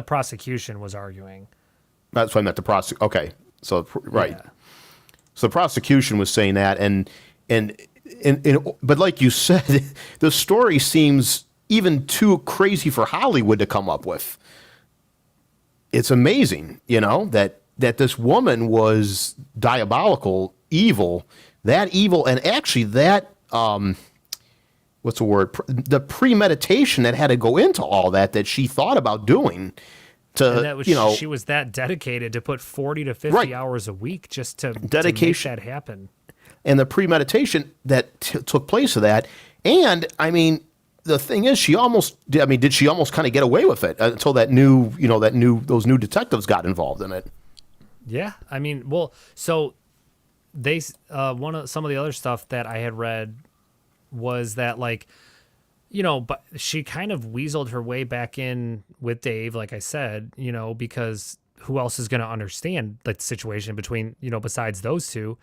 prosecution was arguing. That's what I meant. The prosecution. Okay, so right. Yeah. So the prosecution was saying that, and but like you said, the story seems even too crazy for Hollywood to come up with. It's amazing, that this woman was diabolical, evil, and actually that what's the word? The premeditation that had to go into all that she thought about doing. She was that dedicated to put 40 to 50 hours a week just to make that happen. And the premeditation that took place of that. And I mean, the thing is, did she almost kind of get away with it until those new detectives got involved in it? Yeah. I mean, well, so they, some of the other stuff that I had read was that, like, but she kind of weaseled her way back in with Dave, like I said, because who else is going to understand the situation between, besides those two.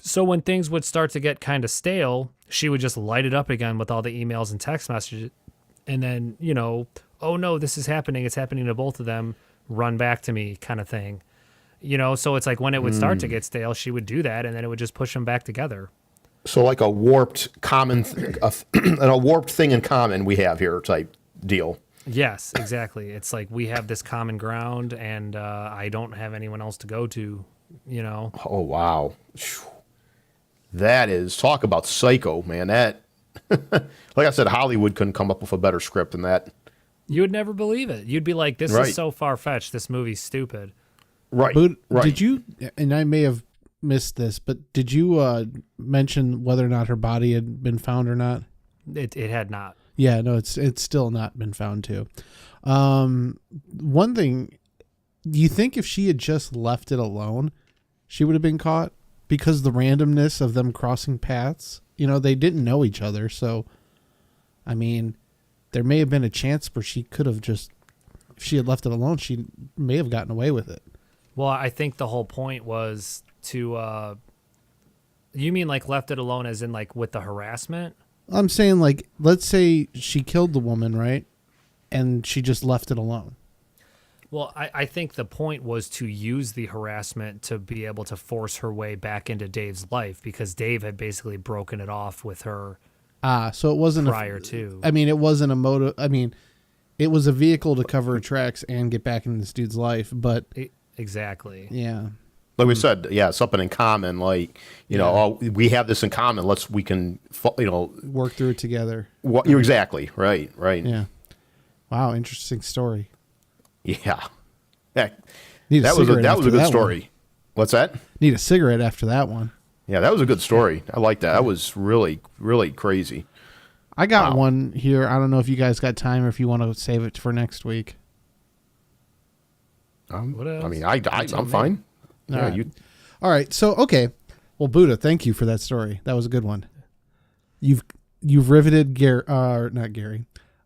So when things would start to get kind of stale, she would just light it up again with all the emails and text messages. And then, oh no, this is happening. It's happening to both of them. Run back to me, kind of thing. So it's like when it would start to get stale, she would do that, and then it would just push them back together. So like a warped a warped thing in common we have here type deal. Yes, exactly. It's like we have this common ground, and I don't have anyone else to go to, Oh, wow. That is, talk about psycho, man. That, like I said, Hollywood couldn't come up with a better script than that. You would never believe it. You'd be like, this is so far-fetched. This movie's stupid. Right. But did you, and I may have missed this, but did you mention whether or not her body had been found or not? It had not. Yeah, no, it's still not been found too. One thing, do you think if she had just left it alone, she would have been caught? Because the randomness of them crossing paths, they didn't know each other. So, I mean, there may have been a chance where she could have just, if she had left it alone, she may have gotten away with it. Well, I think the whole point was to, you mean like left it alone as in like with the harassment? I'm saying, like, let's say she killed the woman, right? And she just left it alone. Well, I think the point was to use the harassment to be able to force her way back into Dave's life, because Dave had basically broken it off with her. So it wasn't prior to. I mean, it wasn't a motive. I mean, it was a vehicle to cover her tracks and get back into this dude's life, but exactly. Yeah. Like we said, something in common. Like, we have this in common. We can, work through it together. You're exactly right. Yeah. Wow, interesting story. Yeah. That was a good story. What's that? Need a cigarette after that one. Yeah, that was a good story. I like that. That was really, really crazy. I got one here. I don't know if you guys got time or if you want to save it for next week. What else? I mean, I'm fine. All Yeah, right. All right. So, okay. Well, Buddha, thank you for that story. That was a good one. You've riveted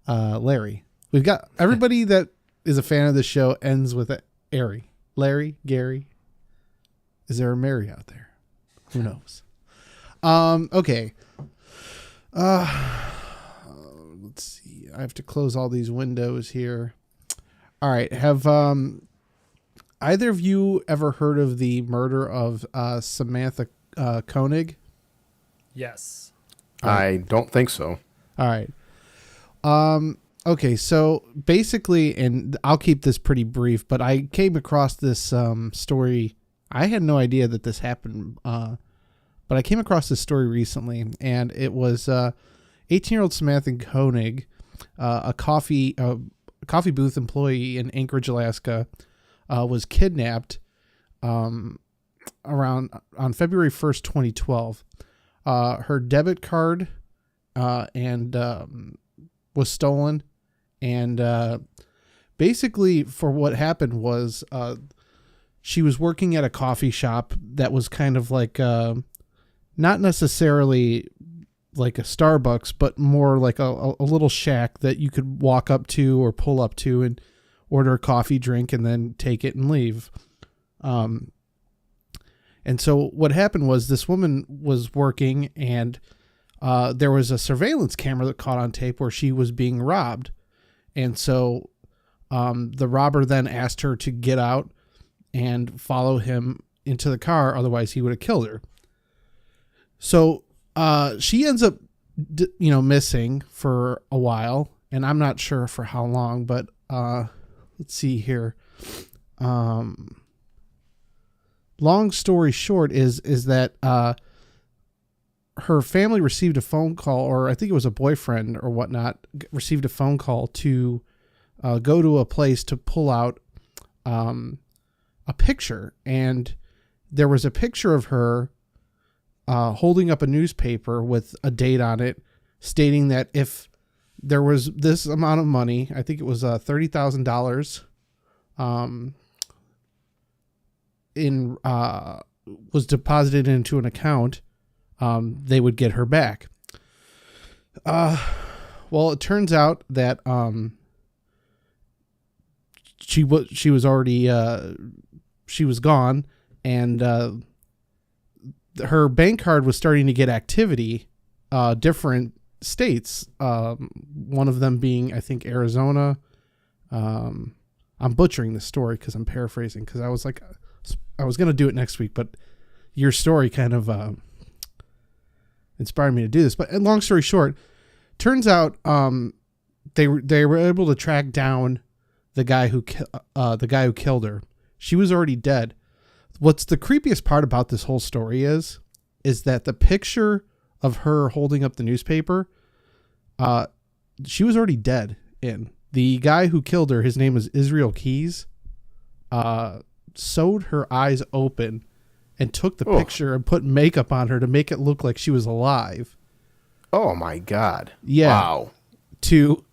Larry. We've got everybody that is a fan of the show ends with Airy. Larry, Gary. Is there a Mary out there? Who knows? Okay. Let's see. I have to close all these windows here. All right. Have either of you ever heard of the murder of Samantha Koenig? Yes. I don't think so. All right. Okay, so basically, and I'll keep this pretty brief, but I came across this story. I had no idea that this happened, but I came across this story recently, and it was 18-year-old Samantha Koenig, a coffee booth employee in Anchorage, Alaska, was kidnapped on February 1st, 2012. Her debit card was stolen, and basically for what happened was she was working at a coffee shop that was kind of like not necessarily like a Starbucks, but more like a little shack that you could walk up to or pull up to and order a coffee, drink, and then take it and leave. And so what happened was this woman was working, and there was a surveillance camera that caught on tape where she was being robbed. And so the robber then asked her to get out and follow him into the car. Otherwise, he would have killed her. So she ends up, missing for a while. And I'm not sure for how long, but let's see here. Long story short is that her family received a phone call, or I think it was a boyfriend or whatnot, received a phone call to go to a place to pull out a picture. And there was a picture of her holding up a newspaper with a date on it, stating that if there was this amount of money, I think it was $30,000, was deposited into an account, they would get her back. Well, it turns out that she was already she was gone, and her bank card was starting to get activity, different states, one of them being, I think, Arizona. I'm butchering the story because I'm paraphrasing, because I was going to do it next week, but your story kind of inspired me to do this. But long story short, turns out they were able to track down the guy who killed her. She was already dead. What's the creepiest part about this whole story is that the picture of her holding up the newspaper, she was already dead in. The guy who killed her, his name was Israel Keys, sewed her eyes open and took the picture and put makeup on her to make it look like she was alive. Oh my God. Yeah. Wow. To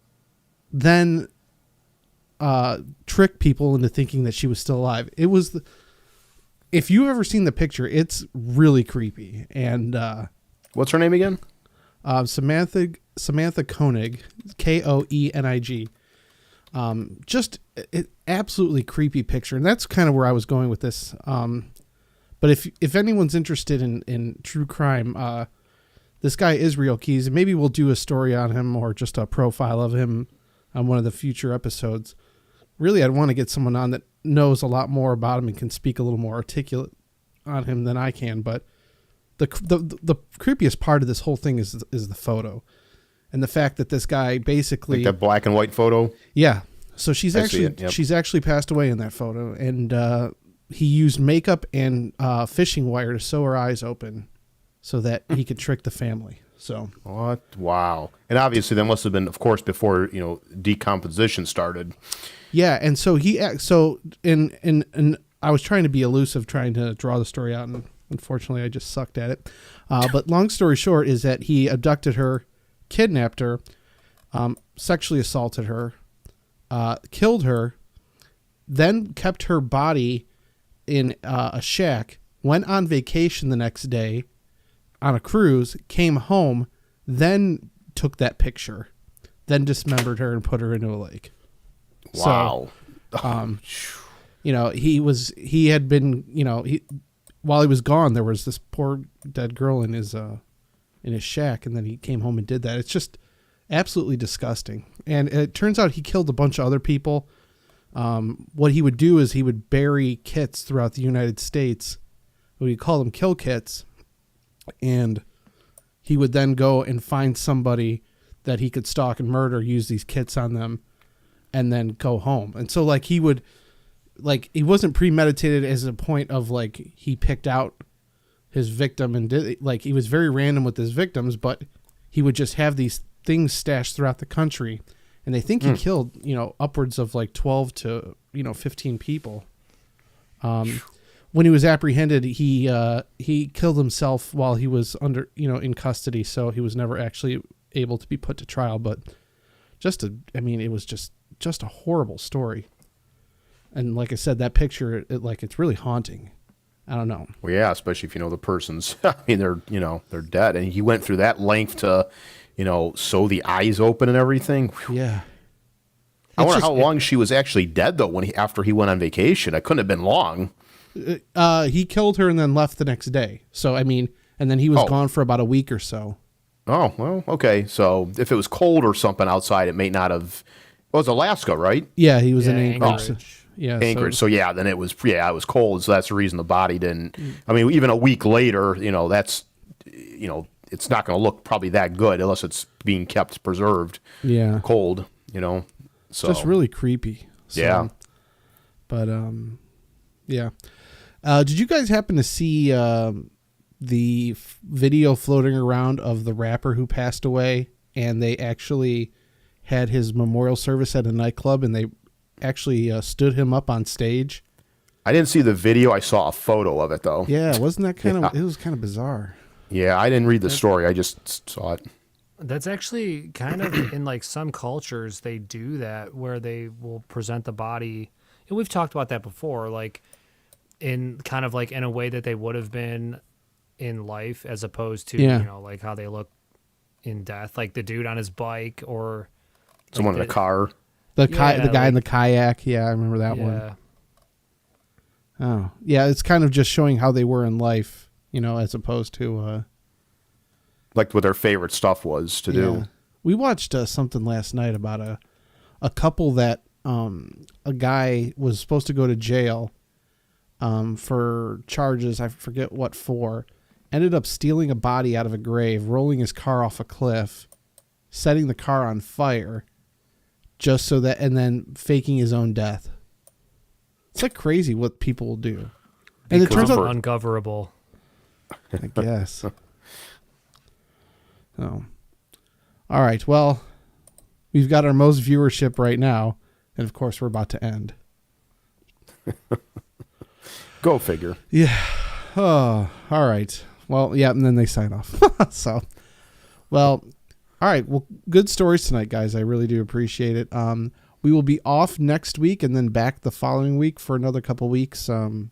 then trick people into thinking that she was still alive. It was if you've ever seen the picture, it's really creepy. And what's her name again? Samantha Koenig, Koenig. Just an absolutely creepy picture. And that's kind of where I was going with this. But if anyone's interested in true crime, this guy Israel Keys, and maybe we'll do a story on him or just a profile of him on one of the future episodes. Really, I'd want to get someone on that knows a lot more about him and can speak a little more articulate on him than I can. But the creepiest part of this whole thing is the photo, and the fact that this guy basically, like that black and white photo. Yeah. So she's Yep. she's actually passed away in that photo, and he used makeup and fishing wire to sew her eyes open so that he could trick the family. So what? Wow. And obviously that must have been, of course, before, decomposition started. Yeah. And so in I was trying to be elusive, trying to draw the story out. And Unfortunately, I just sucked at it. But long story short is that he abducted her, kidnapped her, sexually assaulted her, killed her, then kept her body in a shack, went on vacation the next day on a cruise, came home, then took that picture, then dismembered her and put her into a lake. Wow. So, he had been, while he was gone, there was this poor dead girl in his shack, and then he came home and did that. It's just absolutely disgusting. And it turns out he killed a bunch of other people. What he would do is he would bury kits throughout the United States. We call them kill kits. And he would then go and find somebody that he could stalk and murder, use these kits on them, and then go home. And so he would, he wasn't premeditated as a point of he picked out his victim and did he was very random with his victims, but he would just have these things stashed throughout the country. And they think he killed, upwards of 12 to, 15 people. When he was apprehended, he killed himself while he was under, in custody. So he was never actually able to be put to trial. But it was just a horrible story. And like I said, that picture, it's really haunting. I don't know. Well, yeah, especially if you know the person's, they're dead. And he went through that length to, sew the eyes open and everything. Whew. Yeah. I wonder how long she was actually dead, though, after he went on vacation. It couldn't have been long. He killed her and then left the next day. So, and then he was gone for about a week or so. Oh, well, okay. So if it was cold or something outside, it may not have. Well, it was Alaska, right? Yeah, he was in Anchorage. Yeah, Anchorage. So yeah, then it was cold. So that's the reason the body didn't. Even a week later, that's, it's not going to look probably that good unless it's being kept preserved. Yeah, cold. So just really creepy. So, yeah. But yeah. Did you guys happen to see the video floating around of the rapper who passed away, and they actually had his memorial service at a nightclub, and they actually stood him up on stage? I didn't see the video. I saw a photo of it, though. Yeah, wasn't that it was kind of bizarre. Yeah, I didn't read the story. I just saw it. That's actually kind of in some cultures, they do that where they will present the body. And we've talked about that before, in kind of in a way that they would have been in life, as opposed to, how they look in death, like the dude on his bike or someone in a car. The guy in the kayak. Yeah, I remember that one. Oh, yeah. It's kind of just showing how they were in life, as opposed to what their favorite stuff was to do. We watched something last night about a couple that a guy was supposed to go to jail for charges, I forget what for, ended up stealing a body out of a grave, rolling his car off a cliff, setting the car on fire, just so that, and then faking his own death. It's crazy what people will do. And it turns out ungovernable. I guess. Oh. All right. Well, we've got our most viewership right now, and of course we're about to end. Go figure. Yeah. Oh, all right. Well, yeah, and then they sign off. So, well, all right. Well, good stories tonight, guys. I really do appreciate it. We will be off next week and then back the following week for another couple weeks. And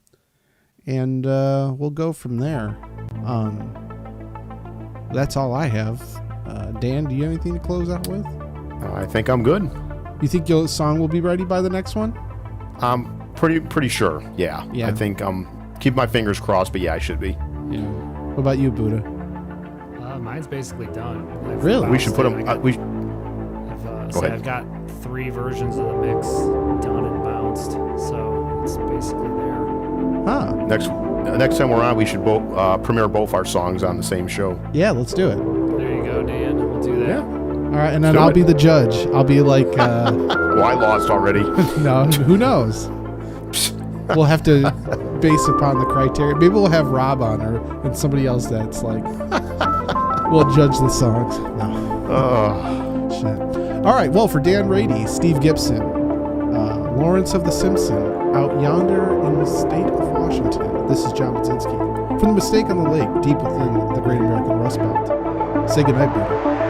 we'll go from there. That's all I have. Dan, do you have anything to close out with? I think I'm good. You think your song will be ready by the next one? Pretty sure. Yeah. I think keep my fingers crossed, but yeah, I should be. Yeah. What about you, Buddha? Mine's basically done. Really? We should put them. I've got 3 versions of the mix done and bounced, so it's basically there. Huh. Next time we're on, we should premiere both our songs on the same show. Yeah, let's do it. There you go, Dan. We'll do that. Yeah. All right, and then I'll be the judge. I'll be like... Well, I lost already. No, who knows? We'll have to base upon the criteria. Maybe we'll have Rob on and somebody else that's we'll judge the songs. No. Oh. Shit. All right, well, for Dan Rady, Steve Gibson, Lawrence of the Simpson, out yonder in the state of Washington, this is John Budzinski. From the Mistake on the Lake, deep within the Great American Rust Belt. Say goodnight, brother.